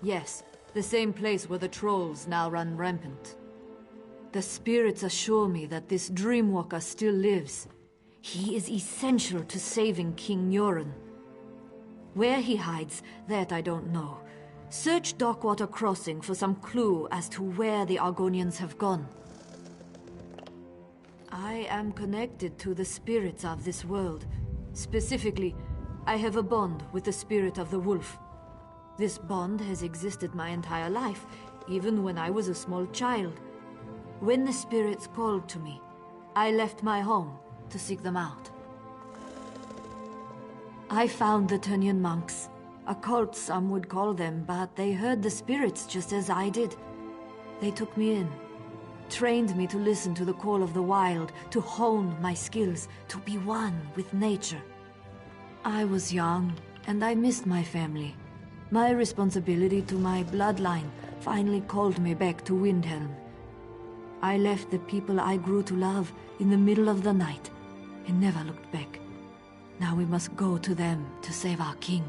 Yes, the same place where the trolls now run rampant. The spirits assure me that this Dreamwalker still lives. He is essential to saving King Nyoran. Where he hides, that I don't know. Search Darkwater Crossing for some clue as to where the Argonians have gone. I am connected to the spirits of this world. Specifically, I have a bond with the spirit of the wolf. This bond has existed my entire life, even when I was a small child. When the spirits called to me, I left my home to seek them out. I found the Tunyan monks. A cult, some would call them, but they heard the spirits just as I did. They took me in, trained me to listen to the call of the wild, to hone my skills, to be one with nature. I was young, and I missed my family. My responsibility to my bloodline finally called me back to Windhelm. I left the people I grew to love in the middle of the night, and never looked back. Now we must go to them to save our king.